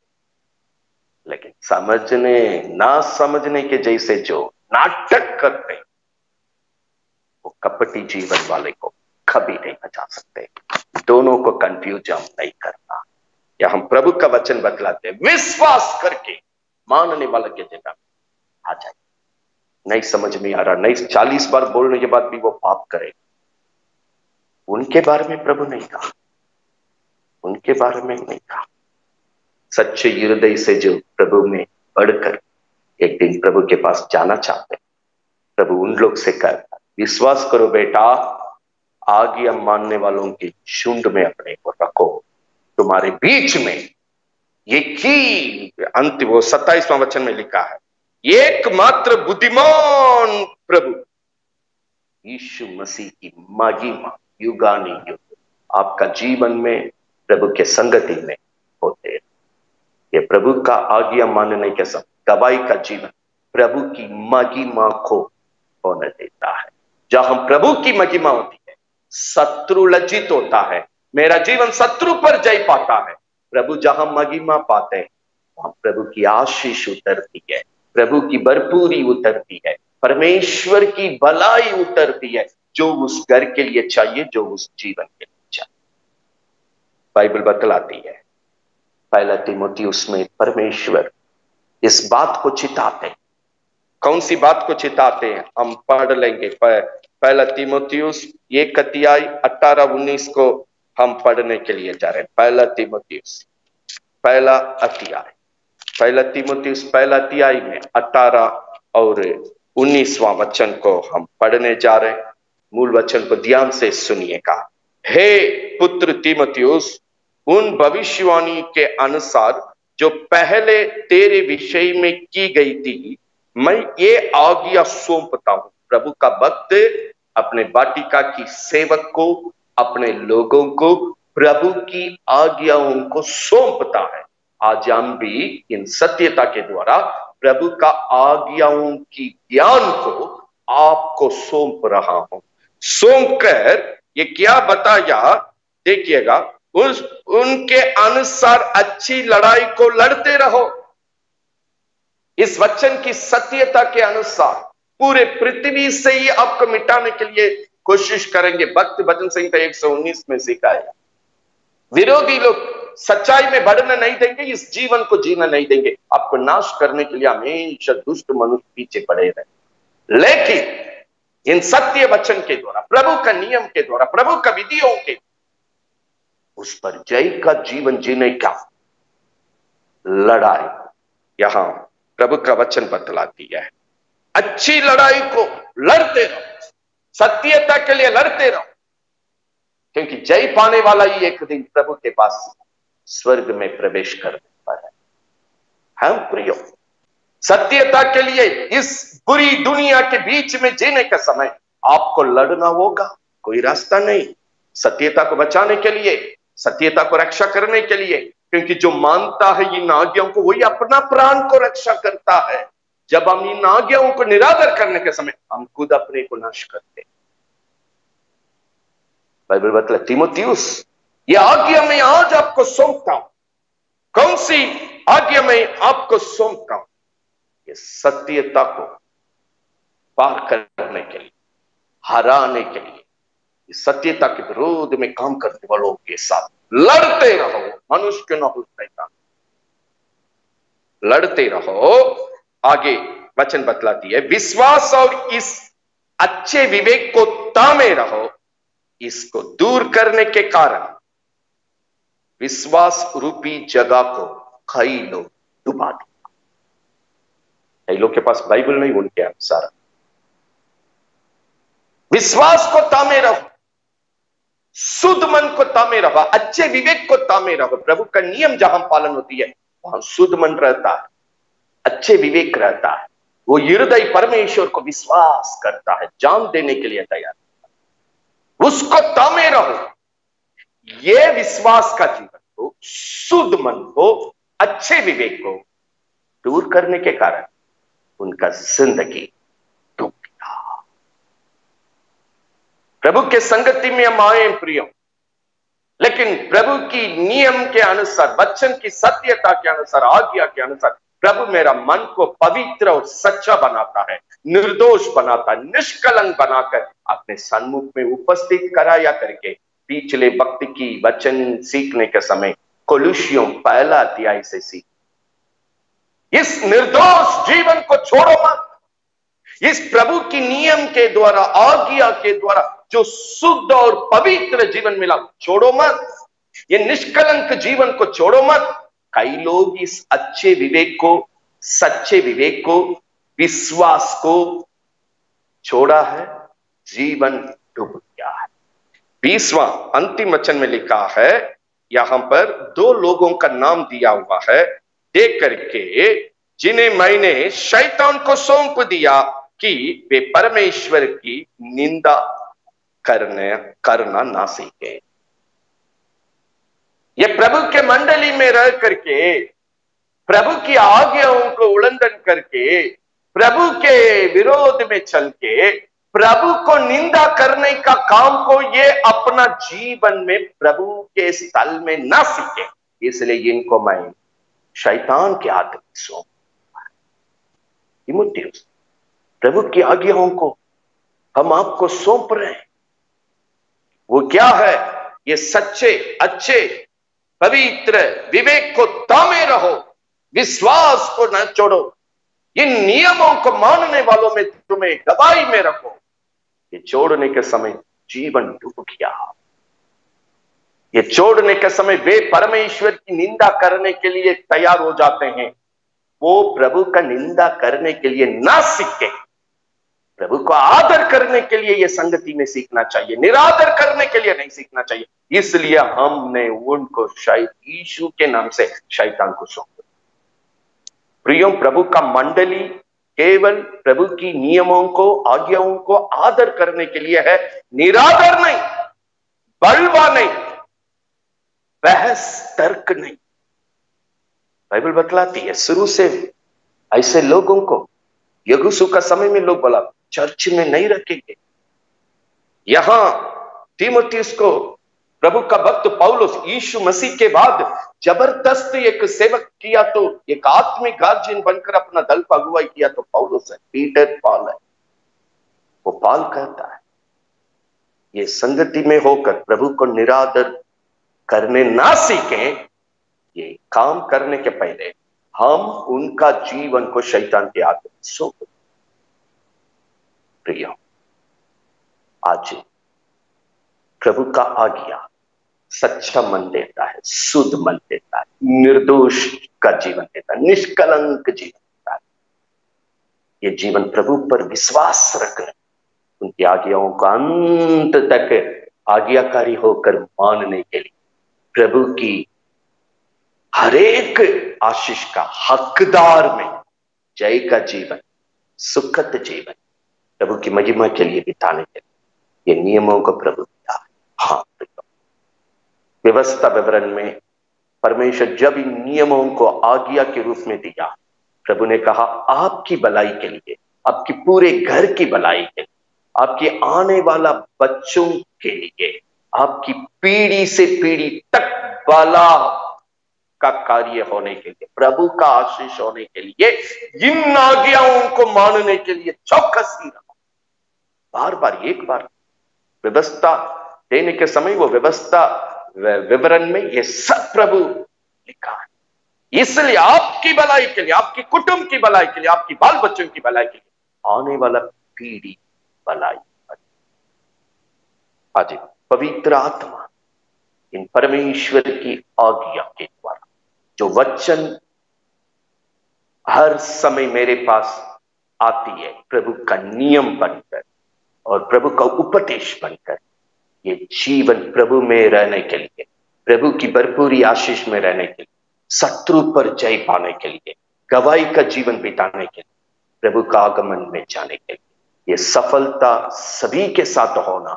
लेकिन समझने ना समझने के जैसे जो नाटक करते हैं, वो कपटी जीवन वाले को कभी नहीं बचा सकते। दोनों को कंफ्यूज हम नहीं करना। या हम प्रभु का वचन बतलाते हैं, विश्वास करके मानने वाला के जगह आ जाए। नहीं समझ में आ रहा, नहीं 40 बार बोलने के बाद भी वो पाप करे, उनके बारे में प्रभु नहीं कहा, उनके बारे में नहीं कहा। सच्चे हृदय से जो प्रभु में बढ़कर एक दिन प्रभु के पास जाना चाहते, प्रभु उन लोग से कहता, विश्वास करो बेटा, आज्ञा मानने वालों की झुंड में अपने को रखो, तुम्हारे बीच में एक ही अंत, वो 27वां वचन में लिखा है, एकमात्र बुद्धिमान प्रभु यीशु मसीह की महिमा युगानी युग आपका जीवन में प्रभु के संगति में होते हैं। ये प्रभु का आज्ञा मानने के सब गवाही का जीवन प्रभु की महिमा को होने देता है। जहां प्रभु की महिमा होती है, शत्रु लज्जित होता है, मेरा जीवन शत्रु पर जय पाता है। प्रभु जहां महिमा पाते हैं, वहां प्रभु की आशीष उतरती है, प्रभु की भरपूरी उतरती है, परमेश्वर की भलाई उतरती है, जो उस घर के लिए चाहिए, जो उस जीवन के लिए चाहिए। बाइबल बतलाती है, पहला तीमुथियुस में परमेश्वर इस बात को चिताते हैं। कौन सी बात को चिताते हैं? हम पढ़ लेंगे। पहला तीमुथियुस 1:18-19 को हम पढ़ने के लिए जा रहे हैं। पहला तीमुथियुस पहला अध्याय में 18 और 19वां वचन को हम पढ़ने जा रहे हैं। मूल वचन को ध्यान से सुनिएगा। हे पुत्र तीमुथियुस, उन भविष्यवाणी के अनुसार जो पहले तेरे विषय में की गई थी, मैं ये आज्ञा सौंपता हूं। प्रभु का भक्त अपने वाटिका की सेवक को, अपने लोगों को प्रभु की आज्ञाओं को सौंपता है। आज हम भी इन सत्यता के द्वारा प्रभु का आज्ञाओं की ज्ञान को आपको सौंप रहा हूं। सौंप कर ये क्या बताया, देखिएगा, उनके अनुसार अच्छी लड़ाई को लड़ते रहो। इस वचन की सत्यता के अनुसार पूरे पृथ्वी से ही आपको मिटाने के लिए कोशिश करेंगे। भक्त भजन संहिता 119 में सिखाया, विरोधी लोग सच्चाई में बढ़ने नहीं देंगे, इस जीवन को जीना नहीं देंगे। आपको नाश करने के लिए हमेशा दुष्ट मनुष्य पीछे पड़े रहे। लेकिन इन सत्य वचन के द्वारा, प्रभु का नियम के द्वारा, प्रभु का विधियों के, उस पर जय का जीवन जीने का लड़ाई यहां प्रभु का वचन बतलाती है। अच्छी लड़ाई को लड़ते रहो, सत्यता के लिए लड़ते रहो, क्योंकि जय पाने वाला ही एक दिन प्रभु के पास स्वर्ग में प्रवेश करने पर है। हम प्रियो, सत्यता के लिए इस बुरी दुनिया के बीच में जीने का समय आपको लड़ना होगा, कोई रास्ता नहीं। सत्यता को बचाने के लिए, सत्यता को रक्षा करने के लिए, क्योंकि जो मानता है इन आज्ञाओं को, वही अपना प्राण को रक्षा करता है। जब हम इन आज्ञाओं को निरादर करने के समय हम खुद अपने को नाश करते। बाइबल बतला, तीमुथियुस, ये आज्ञा मैं आज आपको सौंपता हूं। कौन सी आज्ञा मैं आपको सौंपता हूं? ये सत्यता को पार करने के लिए, हराने के लिए, सत्यता के विरोध में काम करने वालों के साथ लड़ते रहो। मनुष्य के न हो शैतान, लड़ते रहो। आगे वचन बतलाती है, विश्वास और इस अच्छे विवेक को तामे रहो। इसको दूर करने के कारण विश्वास रूपी जगह को कई लोग डुबा दिया। कई लोग के पास बाइबल नहीं, उनके अनुसार विश्वास को तामे रहो, शुद्ध मन को तामे रहो, अच्छे विवेक को तामे रहो। प्रभु का नियम जहां पालन होती है, वहां शुद्ध मन रहता है, अच्छे विवेक रहता है। वो हृदय परमेश्वर को विश्वास करता है, जान देने के लिए तैयार, उसको तामे रहो। ये विश्वास का जीवन को, शुद्ध मन को, अच्छे विवेक को दूर करने के कारण उनका जिंदगी डूब गया। प्रभु के संगति में हम आए प्रियो, लेकिन प्रभु की नियम के अनुसार, वचन की सत्यता के अनुसार, आज्ञा के अनुसार प्रभु मेरा मन को पवित्र और सच्चा बनाता है, निर्दोष बनाता है, निष्कलंक बनाकर अपने सन्मुख में उपस्थित कराया करके पिछले वक्त की वचन सीखने के समय कोलोसियों पहला अध्याय से सीख, इस निर्दोष जीवन को छोड़ो मत। इस प्रभु की नियम के द्वारा, आज्ञा के द्वारा जो शुद्ध और पवित्र जीवन मिला, छोड़ो मत। ये निष्कलंक जीवन को छोड़ो मत। कई लोग इस अच्छे विवेक को, सच्चे विवेक को, विश्वास को छोड़ा है, जीवन डूब गया है। 20वां अंतिम वचन में लिखा है, यहां पर 2 लोगों का नाम दिया हुआ है, देख करके जिन्हें मैंने शैतान को सौंप दिया कि वे परमेश्वर की निंदा करना ना सीखे। ये प्रभु के मंडली में रह करके, प्रभु की आज्ञाओं को उल्लंघन करके, प्रभु के विरोध में चल के प्रभु को निंदा करने का काम को ये अपना जीवन में प्रभु के स्थल में ना सीखे, इसलिए इनको मैं शैतान के हाथ में सौंप। तीमुथियुस, प्रभु की आज्ञाओं को हम आपको सौंप रहे हैं। वो क्या है? ये सच्चे, अच्छे, पवित्र विवेक को तामे रहो, विश्वास को न छोड़ो, इन नियमों को मानने वालों में तुम्हें गवाही में रखो। ये छोड़ने के समय जीवन डूब गया। ये छोड़ने के समय वे परमेश्वर की निंदा करने के लिए तैयार हो जाते हैं। वो प्रभु का निंदा करने के लिए ना सीखे, प्रभु को आदर करने के लिए ये संगति में सीखना चाहिए, निरादर करने के लिए नहीं सीखना चाहिए। इसलिए हमने उनको शायद यीशु के नाम से शैतान को सौंप दिया। प्रियो, प्रभु का मंडली केवल प्रभु की नियमों को, आज्ञाओं को आदर करने के लिए है, निरादर नहीं, बलवा नहीं, बहस तर्क नहीं। बाइबल बतलाती है शुरू से ऐसे लोगों को यहोशू का समय में लोग बोला चर्च में नहीं रखेंगे। यहां तीमुथियुस को प्रभु का भक्त पौलुस यीशु मसीह के बाद जबरदस्त एक सेवक किया, तो एक आत्मिक गार्जियन बनकर अपना दल पर अगुवाई किया तो पौलुस है, पीटर पॉल है। वो पॉल कहता है ये संगति में होकर प्रभु को निरादर करने ना सीखें, ये काम करने के पहले हम उनका जीवन को शैतान के हाथ में सौंप दें। प्रिय, आज प्रभु का आज्ञा सच्चा मन देता है, शुद्ध मन देता है, निर्दोष का जीवन देता है, निष्कलंक जीवन देता है। ये जीवन प्रभु पर विश्वास रखना, उनकी आज्ञाओं का अंत तक आज्ञाकारी होकर मानने के लिए, प्रभु की हरेक आशीष का हकदार में जय का जीवन, सुखद जीवन प्रभु की महिमा के लिए बिताने के लिए ये नियमों को प्रभु दिया है। हाँ, व्यवस्था विवरण में परमेश्वर जब इन नियमों को आज्ञा के रूप में दिया, प्रभु ने कहा आपकी भलाई के लिए, आपकी पूरे घर की भलाई के लिए, आपके आने वाला बच्चों के लिए, आपकी पीढ़ी से पीढ़ी तक भला का कार्य होने के लिए, प्रभु का आशीष होने के लिए, इन आज्ञाओं को मानने के लिए चौकसी रहो। बार बार, एक बार व्यवस्था देने के समय वो व्यवस्था विवरण में ये सब प्रभु लिखा है। इसलिए आपकी भलाई के लिए, आपकी कुटुंब की भलाई के लिए, आपकी बाल बच्चों की भलाई के लिए, आने वाला पीढ़ी भलाई। आज पवित्र आत्मा इन परमेश्वर की आज्ञा के द्वारा जो वचन हर समय मेरे पास आती है, प्रभु का नियम बनकर और प्रभु का उपदेश बनकर, ये जीवन प्रभु में रहने के लिए, प्रभु की भरपूरी आशीष में रहने के लिए, शत्रु पर जय पाने के लिए, गवाही का जीवन बिताने के लिए, प्रभु का आगमन में जाने के लिए। ये सफलता सभी के साथ होना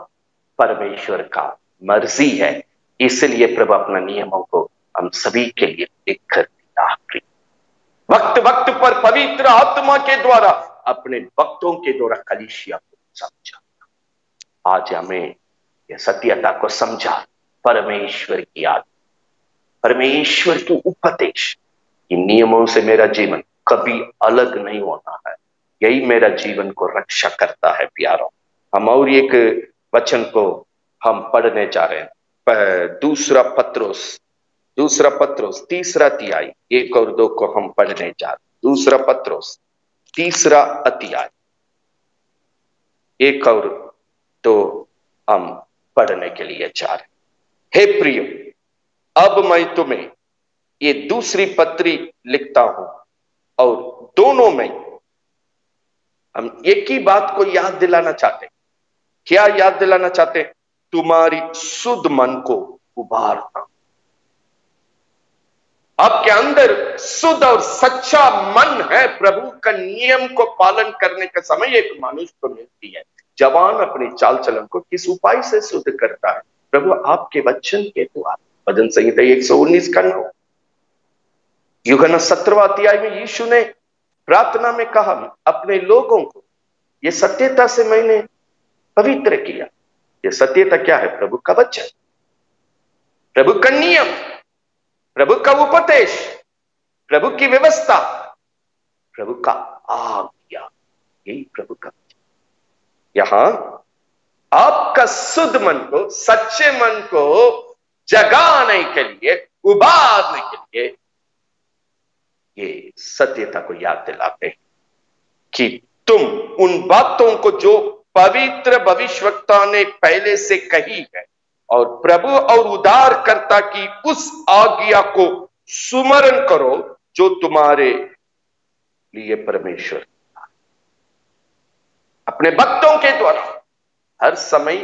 परमेश्वर का मर्जी है, इसलिए प्रभु अपना नियमों को हम सभी के लिए लिख कर दिया। वक्त वक्त पर पवित्र आत्मा के द्वारा अपने भक्तों के द्वारा कलीसिया को समझा। आज हमें यह सत्यता को समझा, परमेश्वर की याद, परमेश्वर की उपदेश, इन नियमों से मेरा जीवन कभी अलग नहीं होना है, यही मेरा जीवन को रक्षा करता है। प्यारों, हम और एक वचन को हम पढ़ने जा रहे हैं, दूसरा पत्रोस तीसरा अध्याय 1 और 2 को हम पढ़ने जा रहे हैं। दूसरा पत्रोस तीसरा अध्याय 1 और 2 हम पढ़ने के लिए जा रहे हैं। हे प्रियो, अब मैं तुम्हें ये दूसरी पत्री लिखता हूं और दोनों में हम एक ही बात को याद दिलाना चाहते हैं। क्या याद दिलाना चाहते हैं? तुम्हारी शुद्ध मन को उभारना। आपके अंदर शुद्ध और सच्चा मन है, प्रभु का नियम को पालन करने का समय एक मनुष्य को मिलती है। जवान अपने चाल चलन को किस उपाय से शुद्ध करता है? प्रभु आपके वचन के द्वारा। भजन संहिता 119 का 9। यूहन्ना 17वां अध्याय में यीशु ने प्रार्थना में कहा, अपने लोगों को ये सत्यता से मैंने पवित्र किया। ये सत्यता क्या है? प्रभु का वचन, प्रभु का नियम, प्रभु का उपदेश, प्रभु की व्यवस्था, प्रभु का आज्ञा, यही प्रभु का वचन। यहां आपका शुद्ध मन को, सच्चे मन को जगाने के लिए, उबारने के लिए ये सत्यता को याद दिलाते हैं कि तुम उन बातों को जो पवित्र भविष्यवक्ता ने पहले से कही है और प्रभु और उद्धारकर्ता की उस आज्ञा को सुमरण करो जो तुम्हारे लिए परमेश्वर अपने भक्तों के द्वारा हर समय,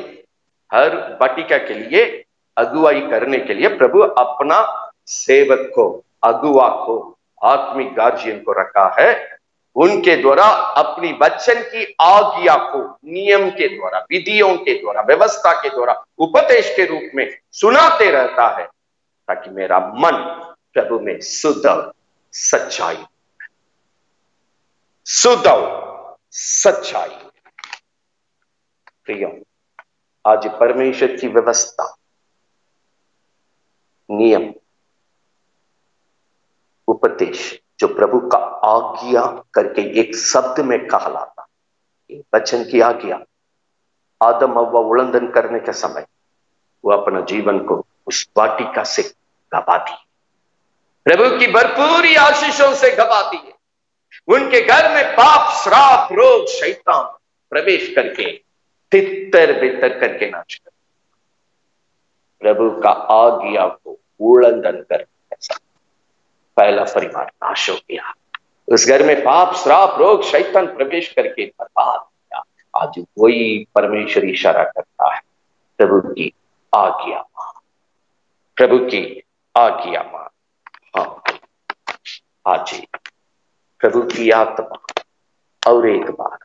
हर वाटिका के लिए अगुवाई करने के लिए प्रभु अपना सेवक को, अगुवा को, आत्मिक गार्जियन को रखा है। उनके द्वारा अपनी वचन की आज्ञा को नियम के द्वारा, विधियों के द्वारा, व्यवस्था के द्वारा, उपदेश के रूप में सुनाते रहता है, ताकि मेरा मन प्रभु में शुद्ध और सच्चाई, शुद्ध और सच्चाई। प्रियो, आज परमेश्वर की व्यवस्था, नियम, उपदेश जो प्रभु का आज्ञा करके एक शब्द में कहलाता, वचन की आज्ञा, आदम हव्वा उल्लंघन करने के समय वो अपना जीवन को उस वाटिका से गवा दी, प्रभु की भरपूर आशीषों से गवा दिए। उनके घर में पाप, श्राप, रोग, शैतान प्रवेश करके तितर बितर करके नाश कर, प्रभु का आज्ञा को उल्लंघन करके पहला परिवार नाश हो गया। उस घर में पाप, श्राप, रोग, शैतान प्रवेश करके बर्बाद किया। आज वही परमेश्वर इशारा करता है, प्रभु की आज्ञा मान, प्रभु की आज्ञा मान। हाँ, आज प्रभु की आत्मा और एक बार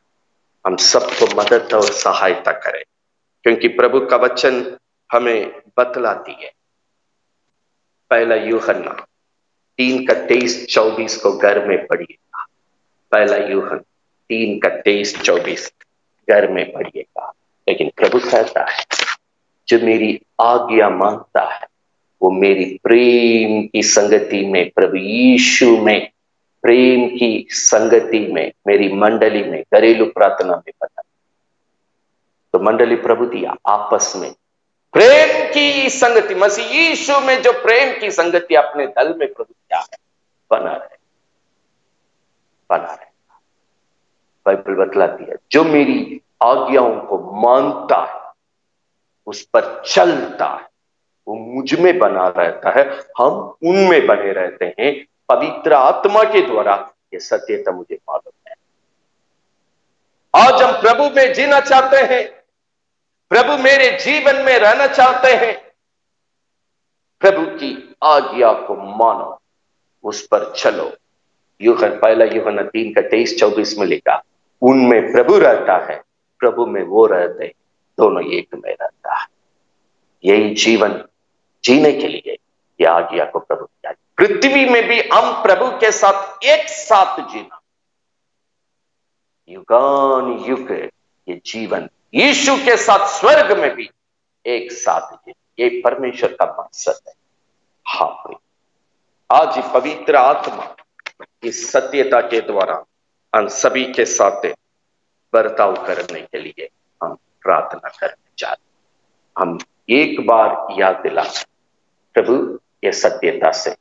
हम सबको मदद और सहायता करें, क्योंकि प्रभु का वचन हमें बतलाती है। पहला यूहन्ना 3 का 23-24 को घर में पढ़िएगा। पहला यूहन्ना 3 का 23-24 घर में पढ़िएगा। लेकिन प्रभु कहता है, जो मेरी आज्ञा मानता है वो मेरी प्रेम की संगति में, प्रभु यीशु में प्रेम की संगति में, मेरी मंडली में, घरेलू प्रार्थना में बना। तो मंडली प्रभु दिया, आपस में प्रेम की संगति, मसीह यीशु में जो प्रेम की संगति अपने दल में प्रभु क्या है, बना रहे, बना रहे। बाइबल बतलाती है, जो मेरी आज्ञाओं को मानता है, उस पर चलता है, वो मुझ में बना रहता है, हम उनमें बने रहते हैं। पवित्र आत्मा के द्वारा ये सत्यता मुझे मालूम है। आज हम प्रभु में जीना चाहते हैं, प्रभु मेरे जीवन में रहना चाहते हैं। प्रभु की आज्ञा को मानो, उस पर चलो, पहला यूहन्ना 3:23-24 में लिखा, उनमें प्रभु रहता है, प्रभु में वो रहते, दोनों एक में रहता है। यही जीवन जीने के लिए ये आज्ञा को प्रभु दिया। पृथ्वी में भी हम प्रभु के साथ एक साथ जीना, युगान युग ये जीवन यीशु के साथ स्वर्ग में भी एक साथ जीना, ये परमेश्वर का मकसद है। हाँ, आज पवित्र आत्मा इस सत्यता के द्वारा हम सभी के साथ बर्ताव करने के लिए हम प्रार्थना करने जा रहे। हम एक बार याद दिला, प्रभु ये सत्यता से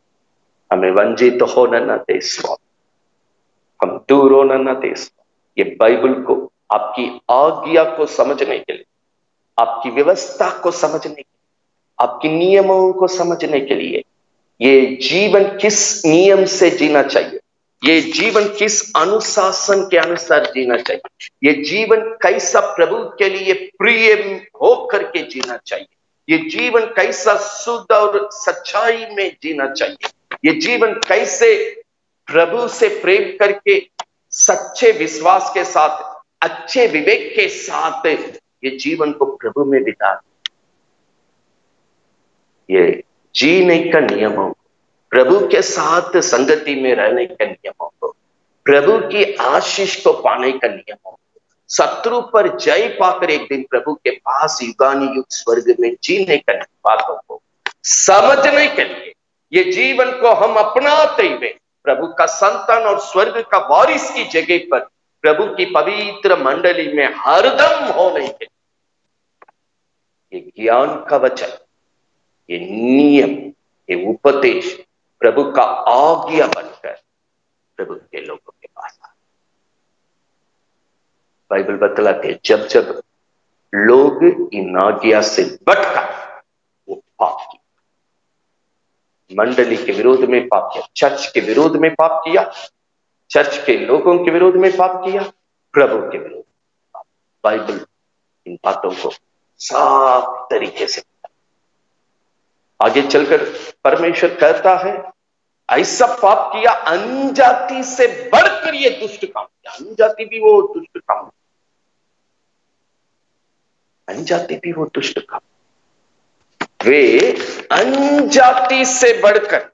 हमें वंचित होना न दे स्वामी, हम दूर होना न दे स्वामी। ये बाइबल को, आपकी आज्ञा को समझने के लिए, आपकी व्यवस्था को समझने के लिए, आपके नियमों को समझने के लिए, ये जीवन किस नियम से जीना चाहिए, ये जीवन किस अनुशासन के अनुसार जीना चाहिए, ये जीवन कैसा प्रभु के लिए प्रिय होकर के जीना चाहिए, ये जीवन कैसा शुद्ध और सच्चाई में जीना चाहिए, ये जीवन कैसे प्रभु से प्रेम करके सच्चे विश्वास के साथ, अच्छे विवेक के साथ ये जीवन को प्रभु में बिता, ये जीने का नियमों, प्रभु के साथ संगति में रहने के नियमों को, प्रभु की आशीष को पाने का नियमों को, शत्रु पर जय पाकर एक दिन प्रभु के पास युगानी युग स्वर्ग में जीने का बातों को समझने के लिए, ये जीवन को हम अपनाते हुए प्रभु का संतान और स्वर्ग का वारिस की जगह पर प्रभु की पवित्र मंडली में हरदम होने के लिए, ये ज्ञान का वचन, ये नियम, ये उपदेश प्रभु का आज्ञा बनकर प्रभु के लोगों के पास आ। बाइबल बतलाते हैं, जब जब लोग इन आज्ञा से भटका वो पाप किया, मंडली के विरोध में पाप किया, चर्च के विरोध में पाप किया, चर्च के लोगों के विरोध में पाप किया, प्रभु के विरोध में पाप। बाइबल इन बातों को साफ तरीके से आगे चलकर परमेश्वर कहता है, ऐसा पाप किया, अनजाति से बढ़कर ये दुष्ट काम किया। अनजाति भी वो दुष्ट काम, अनजाति भी वो दुष्ट काम, वे अनजाति से बढ़कर,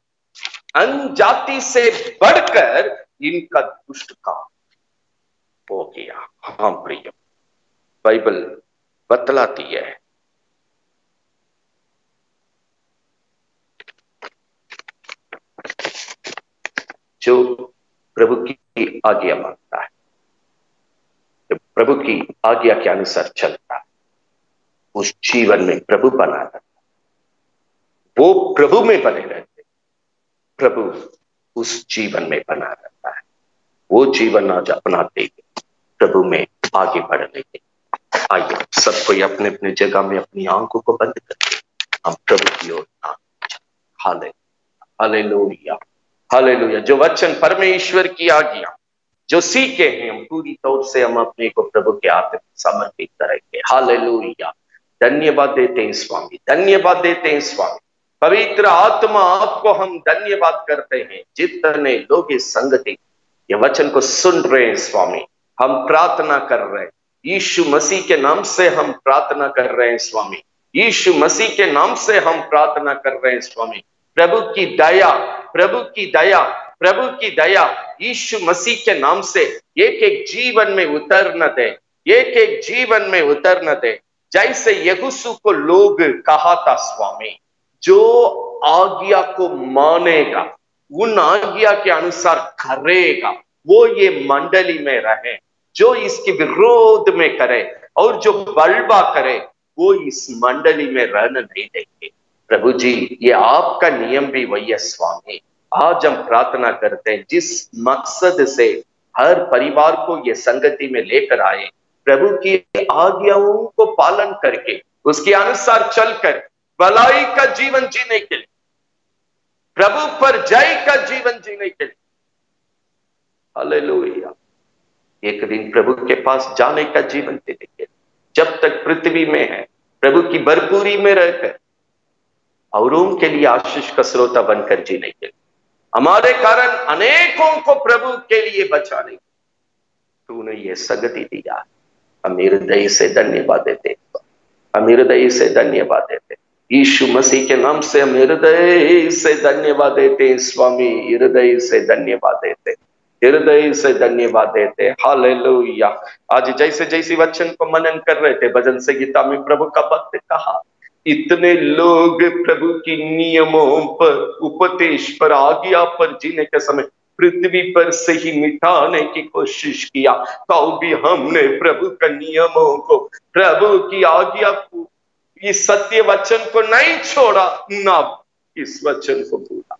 अनजाति से बढ़कर इनका दुष्ट काम हो गया। हाँ प्रिय, बाइबल बतलाती है, जो प्रभु की आज्ञा मानता है, जो प्रभु की आज्ञा के अनुसार चलता है, उस जीवन में प्रभु बना रहता है, वो प्रभु में बने रहते, प्रभु उस जीवन में बना रहता है। वो जीवन आज अपनाते हुए प्रभु में आगे बढ़ने के। आइए सब कोई अपने अपने जगह में अपनी आंखों को बंद करके हम प्रभु की ओर हालेलुया, हालेलुया। जो वचन परमेश्वर की आज्ञा जो सीखे हैं, हम पूरी तौर से हम अपने को प्रभु के हाथ में समर्पित करेंगे। हालेलुया, धन्यवाद देते हैं स्वामी, धन्यवाद देते हैं स्वामी। पवित्र आत्मा, आपको हम धन्यवाद करते हैं, जितने लोग इस संगति ये वचन को सुन रहे हैं स्वामी, हम प्रार्थना कर रहे हैं यीशु मसीह के नाम से, हम प्रार्थना कर रहे हैं स्वामी, यीशु मसीह के नाम से हम प्रार्थना कर रहे हैं स्वामी। प्रभु की दया, प्रभु की दया, प्रभु की दया यीशु मसीह के नाम से एक एक जीवन में उतर न दे, एक एक जीवन में उतर न दे। जैसे यहोशू को लोग कहा था स्वामी, जो आज्ञा को मानेगा, उन आज्ञा के अनुसार करेगा, वो ये मंडली में रहे। जो इसके विरोध में करे और जो बलवा करे, वो इस मंडली में रहने नहीं देंगे। प्रभु जी, ये आपका नियम भी वही है स्वामी। आज हम प्रार्थना करते हैं, जिस मकसद से हर परिवार को ये संगति में लेकर आए, प्रभु की आज्ञाओं को पालन करके उसके अनुसार चलकर भलाई का जीवन जीने के लिए, प्रभु पर जय का जीवन जीने के लिए। हालेलुया। एक दिन प्रभु के पास जाने का जीवन देंगे। जब तक पृथ्वी में है, प्रभु की भरपूरी में रहकर औरों के लिए आशीष का स्रोता बनकर जीने के लिए हमारे कारण अनेकों को प्रभु के लिए बचाने तूने ये संगति दिया। हम हृदय से धन्यवाद देते, हम हृदय से धन्यवाद देते। यीशु मसीह के नाम से हम हृदय से धन्यवाद देते हैं स्वामी, हृदय से धन्यवाद देते, हृदय से धन्यवाद देते। हालेलुया। आज जैसे जैसे वचन को मनन कर रहे थे, भजन संगीता में प्रभु का भक्त कहा, इतने लोग प्रभु की नियमों पर, उपदेश पर, आज्ञा पर जीने के समय पृथ्वी पर से ही मिटाने की कोशिश किया, तो भी हमने प्रभु का नियमों को, प्रभु की आज्ञा को, इस सत्य वचन को नहीं छोड़ा, ना इस वचन को भूला।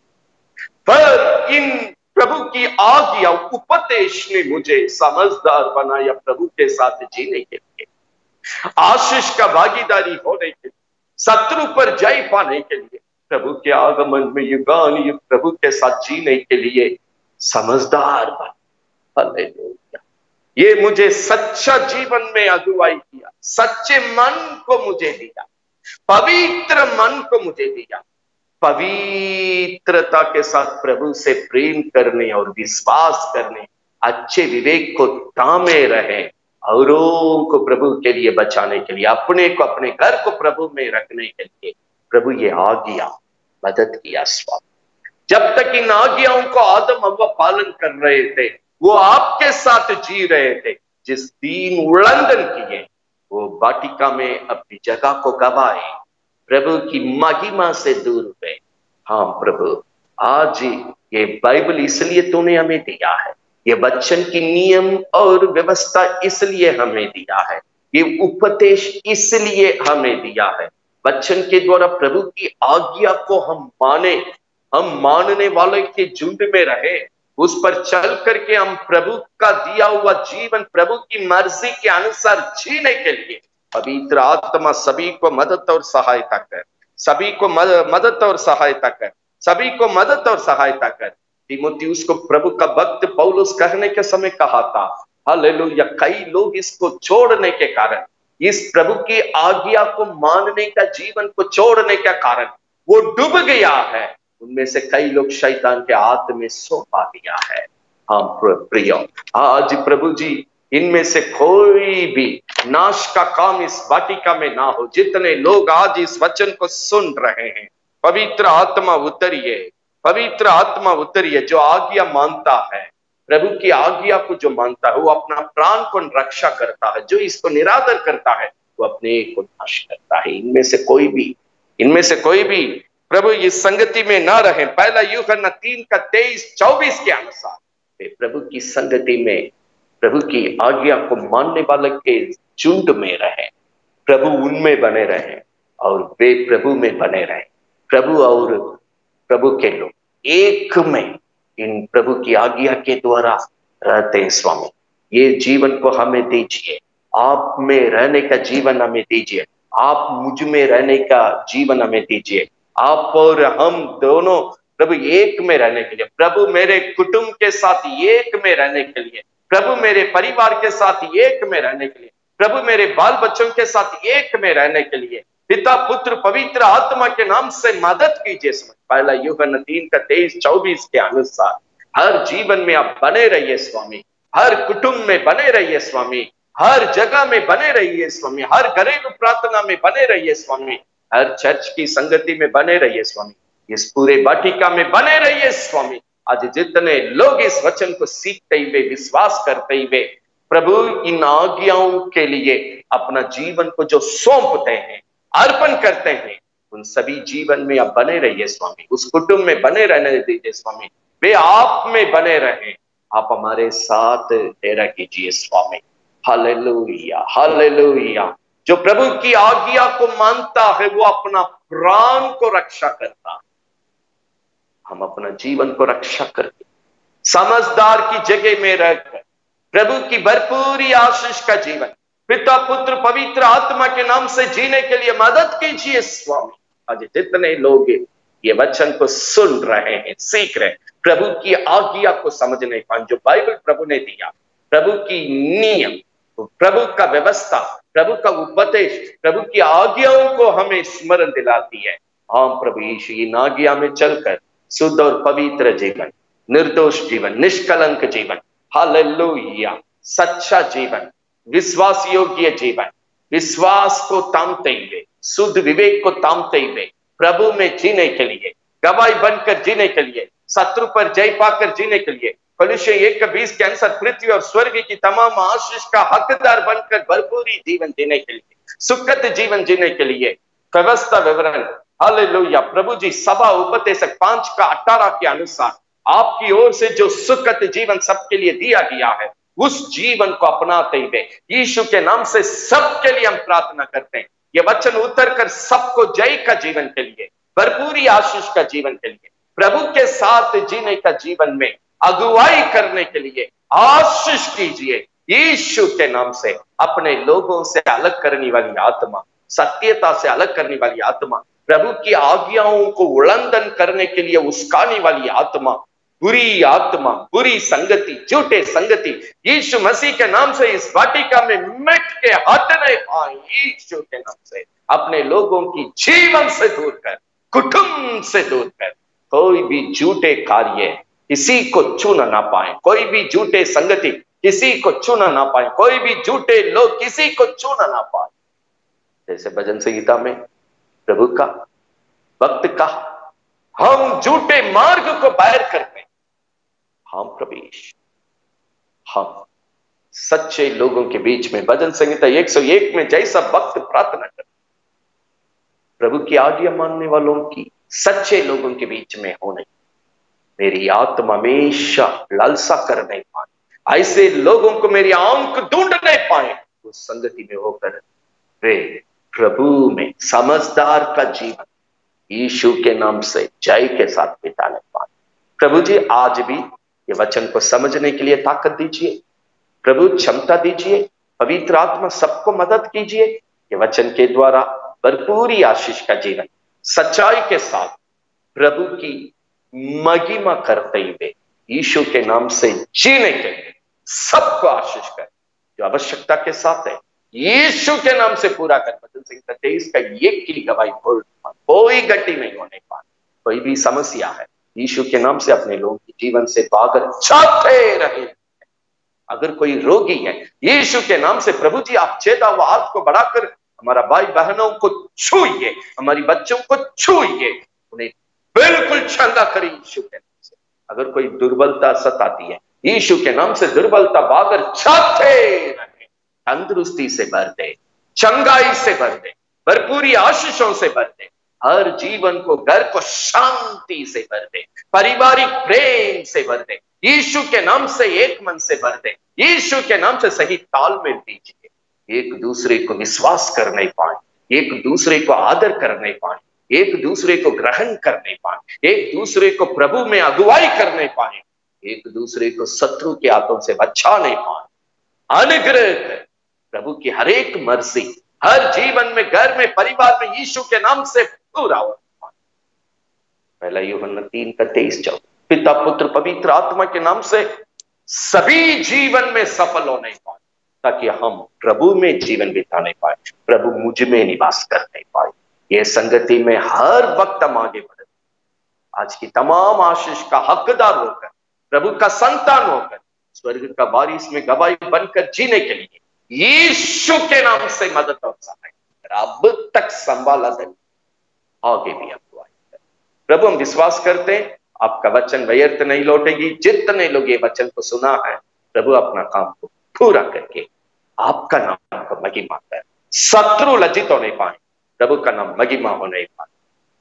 पर इन प्रभु की आज्ञा, उपदेश ने मुझे समझदार बनाया प्रभु के साथ जीने के लिए, आशीष का भागीदारी होने के लिए, शत्रु पर जय पाने के लिए, प्रभु के आगमन में युगान युग प्रभु के साथ जीने के लिए समझदार बना। हालेलुया। ये मुझे सच्चा जीवन में अगुवाई किया, सच्चे मन को मुझे दिया, पवित्र मन को मुझे दिया, पवित्रता के साथ प्रभु से प्रेम करने और विश्वास करने, अच्छे विवेक को थामे रहे, औरों को प्रभु के लिए बचाने के लिए, अपने को, अपने घर को प्रभु में रखने के लिए प्रभु ये आज्ञा मदद किया स्वामी। जब तक इन आज्ञाओं को आदम हव्वा पालन कर रहे थे, वो आपके साथ जी रहे थे। जिस दिन उल्लंघन किए, वो वाटिका में अपनी जगह को गवाए, प्रभु की महिमा से दूर हुए। हाँ प्रभु, आज ये बाइबल इसलिए तूने हमें दिया है, ये वचन की नियम और व्यवस्था इसलिए हमें दिया है, ये उपदेश इसलिए हमें दिया है। वचन के द्वारा प्रभु की आज्ञा को हम माने, हम मानने वाले के झुंड में रहे, उस पर चल करके हम प्रभु का दिया हुआ जीवन प्रभु की मर्जी के अनुसार जीने के लिए पवित्र आत्मा सभी को मदद और सहायता कर, सभी को मदद और सहायता कर, सभी को मदद और सहायता कर। तीमुथियुस को प्रभु का भक्त पौलुस कहने के समय कहा था, हालेलुया, कई लोग इसको छोड़ने के कारण, इस प्रभु की आज्ञा को मानने का, जीवन को छोड़ने का कारण वो डूब गया है। उनमें से कई लोग शैतान के हाथ में सौंपा दिया है। हाँ प्रियो, आज प्रभु जी, इनमें से कोई भी नाश का काम इस वाटिका में ना हो। जितने लोग आज इस वचन को सुन रहे हैं, पवित्र आत्मा उतरिए, पवित्र आत्मा उतरिए। जो आज्ञा मानता है, प्रभु की आज्ञा को जो मानता है, वो अपना प्राण को रक्षा करता है। जो इसको निरादर करता है, वो अपने को नाश करता है। इनमें से कोई भी प्रभु इस संगति में ना रहे। पहला यूहन्ना 3:23-24 के अनुसार वे प्रभु की संगति में, प्रभु की आज्ञा को मानने वाले के झुंड में रहे, प्रभु उनमें बने रहे और वे प्रभु में बने रहे। प्रभु और प्रभु के लोग एक में इन प्रभु की आज्ञा के द्वारा रहते हैं। स्वामी, ये जीवन को हमें दीजिए, आप में रहने का जीवन हमें दीजिए, आप मुझ में रहने का जीवन हमें दीजिए। आप और हम दोनों प्रभु एक में रहने के लिए, प्रभु मेरे कुटुंब के साथ एक में रहने के लिए, प्रभु मेरे परिवार के साथ एक में रहने के लिए, प्रभु मेरे बाल बच्चों के साथ एक में रहने के लिए पिता पुत्र पवित्र आत्मा के नाम से मदद कीजिए। पहला यूहन्ना 3:23-24 के अनुसार हर जीवन में आप बने रहिए स्वामी, हर कुटुंब में बने रहिए स्वामी, हर जगह में बने रहिए स्वामी, हर घरेलू प्रार्थना में बने रहिए स्वामी, हर चर्च की संगति में बने रहिए स्वामी, इस पूरे वाटिका में बने रहिए स्वामी। आज जितने लोग इस वचन को सीखते हुए, विश्वास करते हुए प्रभु इन आज्ञाओं के लिए अपना जीवन को जो सौंपते हैं, अर्पण करते हैं, उन सभी जीवन में आप बने रहिए स्वामी। उस कुटुंब में बने रहने दीजिए स्वामी, वे आप में बने रहे, आप हमारे साथ डेरा कीजिए स्वामी। Hallelujah, hallelujah. जो प्रभु की आज्ञा को मानता है, वो अपना प्राण को रक्षा करता है। हम अपना जीवन को रक्षा करके समझदार की जगह में रहकर प्रभु की भरपूरी आशीष का जीवन पिता पुत्र पवित्र आत्मा के नाम से जीने के लिए मदद कीजिए स्वामी। आज जितने लोग ये वचन को सुन रहे हैं, सीख रहे हैं, प्रभु की आज्ञा को समझने पाए, जो बाइबल प्रभु ने दिया, प्रभु की नियम, प्रभु का व्यवस्था, प्रभु का उपदेश, प्रभु की आज्ञाओं को हमें स्मरण दिलाती है। हाँ प्रभु यीशु, इन आज्ञा में चलकर शुद्ध और पवित्र जीवन, निर्दोष जीवन, निष्कलंक जीवन, हालेलुया, सच्चा जीवन, विश्वास योग्य जीवन, विश्वास को तामते हुए, शुद्ध विवेक को तामते हुए प्रभु में जीने के लिए, गवाही बनकर जीने के लिए, शत्रु पर जय पाकर जीने के लिए, कलीसिया 1:20 के अनुसार पृथ्वी और स्वर्ग की तमाम आशीष का हकदार बनकर भरपूरी जीवन जीने के लिए, सुखद जीवन जीने के लिए व्यवस्था विवरण, हालेलुया, प्रभु जी सभा उपदेशक 5:18 के अनुसार आपकी ओर से जो सुखद जीवन सबके लिए दिया गया है, उस जीवन को अपनाते हुए यीशु के नाम से सबके लिए हम प्रार्थना करते हैं। ये वचन उतर कर सबको जय का जीवन के लिए, भरपूरी आशीष का जीवन के लिए, प्रभु के साथ जीने का जीवन में अगुवाई करने के लिए आशीष कीजिए। यीशु के नाम से अपने लोगों से अलग करने वाली आत्मा, सत्यता से अलग करने वाली आत्मा, प्रभु की आज्ञाओं को उल्लंघन करने के लिए उस्काने वाली आत्मा, बुरी आत्मा, बुरी संगति, झूठे संगति, यीशु मसीह के नाम से इस वाटिका में मिट के हटने पाए। यीशु के नाम से अपने लोगों की जीवन से दूर कर, कुटुंब से दूर कर, कोई भी झूठे कार्य किसी को छूना ना पाए, कोई भी झूठे संगति किसी को छूना ना पाए, कोई भी झूठे लोग किसी को छूना ना पाए। जैसे भजन संहिता में प्रभु का भक्त का, हम झूठे मार्ग को बैर करते हैं, हम प्रवेश, हम सच्चे लोगों के बीच में, भजन संहिता 101 में जैसा भक्त प्रार्थना करते, प्रभु की आज्ञा मानने वालों की, सच्चे लोगों के बीच में होने, मेरी आत्मा हमेशा लालसा कर नहीं पाए, ऐसे लोगों को मेरी आंख ढूंढ नहीं पाए, उस संगति में होकर वे प्रभु में समझदार का जीवन यीशु के नाम से जय के साथ बिताने पाए। प्रभु जी आज भी ये वचन को समझने के लिए ताकत दीजिए, प्रभु क्षमता दीजिए, पवित्र आत्मा सबको मदद कीजिए, ये वचन के द्वारा भरपूरी आशीष का जीवन सच्चाई के साथ प्रभु की महिमा करते हुए यीशु के नाम से जीने के लिए सबको आशीष कर, जो आवश्यकता के साथ है यीशु के नाम से पूरा कर। भजन संहिता 23 का एक की गवाही बोल, कोई गति नहीं होने पाए, कोई भी समस्या है यीशु के नाम से अपने लोगों के जीवन से भागकर जाते रहे। अगर कोई रोगी है यीशु के नाम से प्रभु जी आप छेदा हुआ हाथ को बढ़ाकर हमारा भाई बहनों को छूइए, हमारी बच्चों को छूइए, उन्हें बिल्कुल चंगा करिए यीशु के नाम से। अगर कोई दुर्बलता सताती है यीशु के नाम से दुर्बलता भागकर जाते रहे, तंदुरुस्ती से भर दे, चंगाई से भर दे, भरपूरी आशीषों से भर दे, हर जीवन को, घर को शांति से भर दे, पारिवारिक प्रेम से भर दे, यीशु के नाम से एक मन से भर दे, यीशु के नाम से सही तालमेल दीजिए, एक दूसरे को विश्वास कर नहीं पाए, एक दूसरे को आदर कर नहीं पाए, एक दूसरे को ग्रहण कर नहीं पाए, एक दूसरे को प्रभु में अगुवाई कर नहीं पाए, एक दूसरे को शत्रु के हाथों से बचा नहीं पाए। अनुग्रह कर प्रभु की हर एक मर्जी हर जीवन में, घर में, परिवार में यीशु के नाम से पूरा हो। पहला यूहन्ना 3:23 पिता पुत्र पवित्र आत्मा के नाम से सभी जीवन में सफल होने पाए, ताकि हम प्रभु में जीवन बिताने पाए, प्रभु मुझ में निवास करने पाए। ये संगति में हर वक्त हम आगे बढ़े, आज की तमाम आशीष का हकदार होकर, प्रभु का संतान होकर, स्वर्ग का वारिस में गवाही बनकर जीने के लिए यीशु के नाम से मदद और सहायता अब तक संभाला दे, आगे भी अगुवाई करें। प्रभु हम विश्वास करते हैं आपका वचन व्यर्थ नहीं लौटेगी। जितने लोग ये वचन को सुना है प्रभु अपना काम को पूरा करके आपका नाम को महिमा कर, शत्रु लज्जित होने पाए, प्रभु का नाम महिमा होने पाए।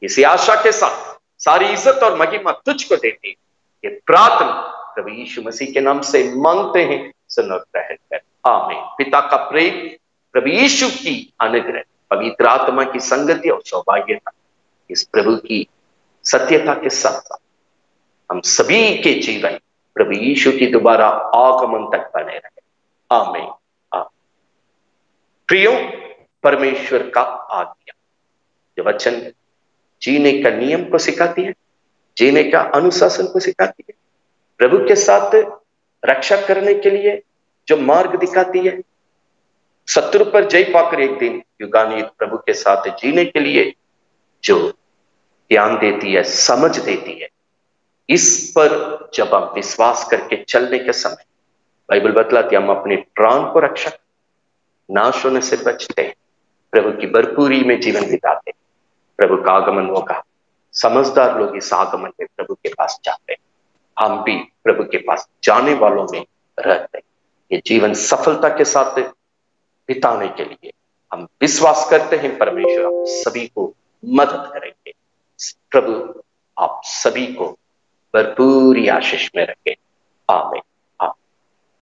इसी आशा के साथ सारी इज्जत और महिमा तुझको देते हैं, ये प्रार्थना प्रभु यीशु मसीह के नाम से मांगते हैं, सुन और ग्रहण कर, आमीन। पिता का प्रेम, प्रभु यीशु की अनुग्रह, पवित्र आत्मा की संगति और सौभाग्यता, इस प्रभु की सत्यता के साथ साथ हम सभी के जीवन प्रभु यीशु की दोबारा आगमन तक बने रहे, आमीन। प्रियो, परमेश्वर का आज्ञा जो वचन जीने का नियम को सिखाती है, जीने का अनुशासन को सिखाती है, प्रभु के साथ रक्षा करने के लिए जो मार्ग दिखाती है, शत्रु पर जय पाकर एक दिन युगानुयुग प्रभु के साथ जीने के लिए जो ज्ञान देती है, समझ देती है, इस पर जब हम विश्वास करके चलने के समय बाइबल बतलाती हम अपने प्राण को रक्षा, नाश होने से बचते हैं, प्रभु की भरपूरी में जीवन बिताते हैं। प्रभु का आगमन होगा, समझदार लोग इस आगमन में प्रभु के पास जाते हैं। हम भी प्रभु के पास जाने वालों में रहते हैं। ये जीवन सफलता के साथ बिताने के लिए हम विश्वास करते हैं परमेश्वर आप सभी को मदद करेंगे। प्रभु आप सभी को भरपूरी आशीष में रखे। आमीन।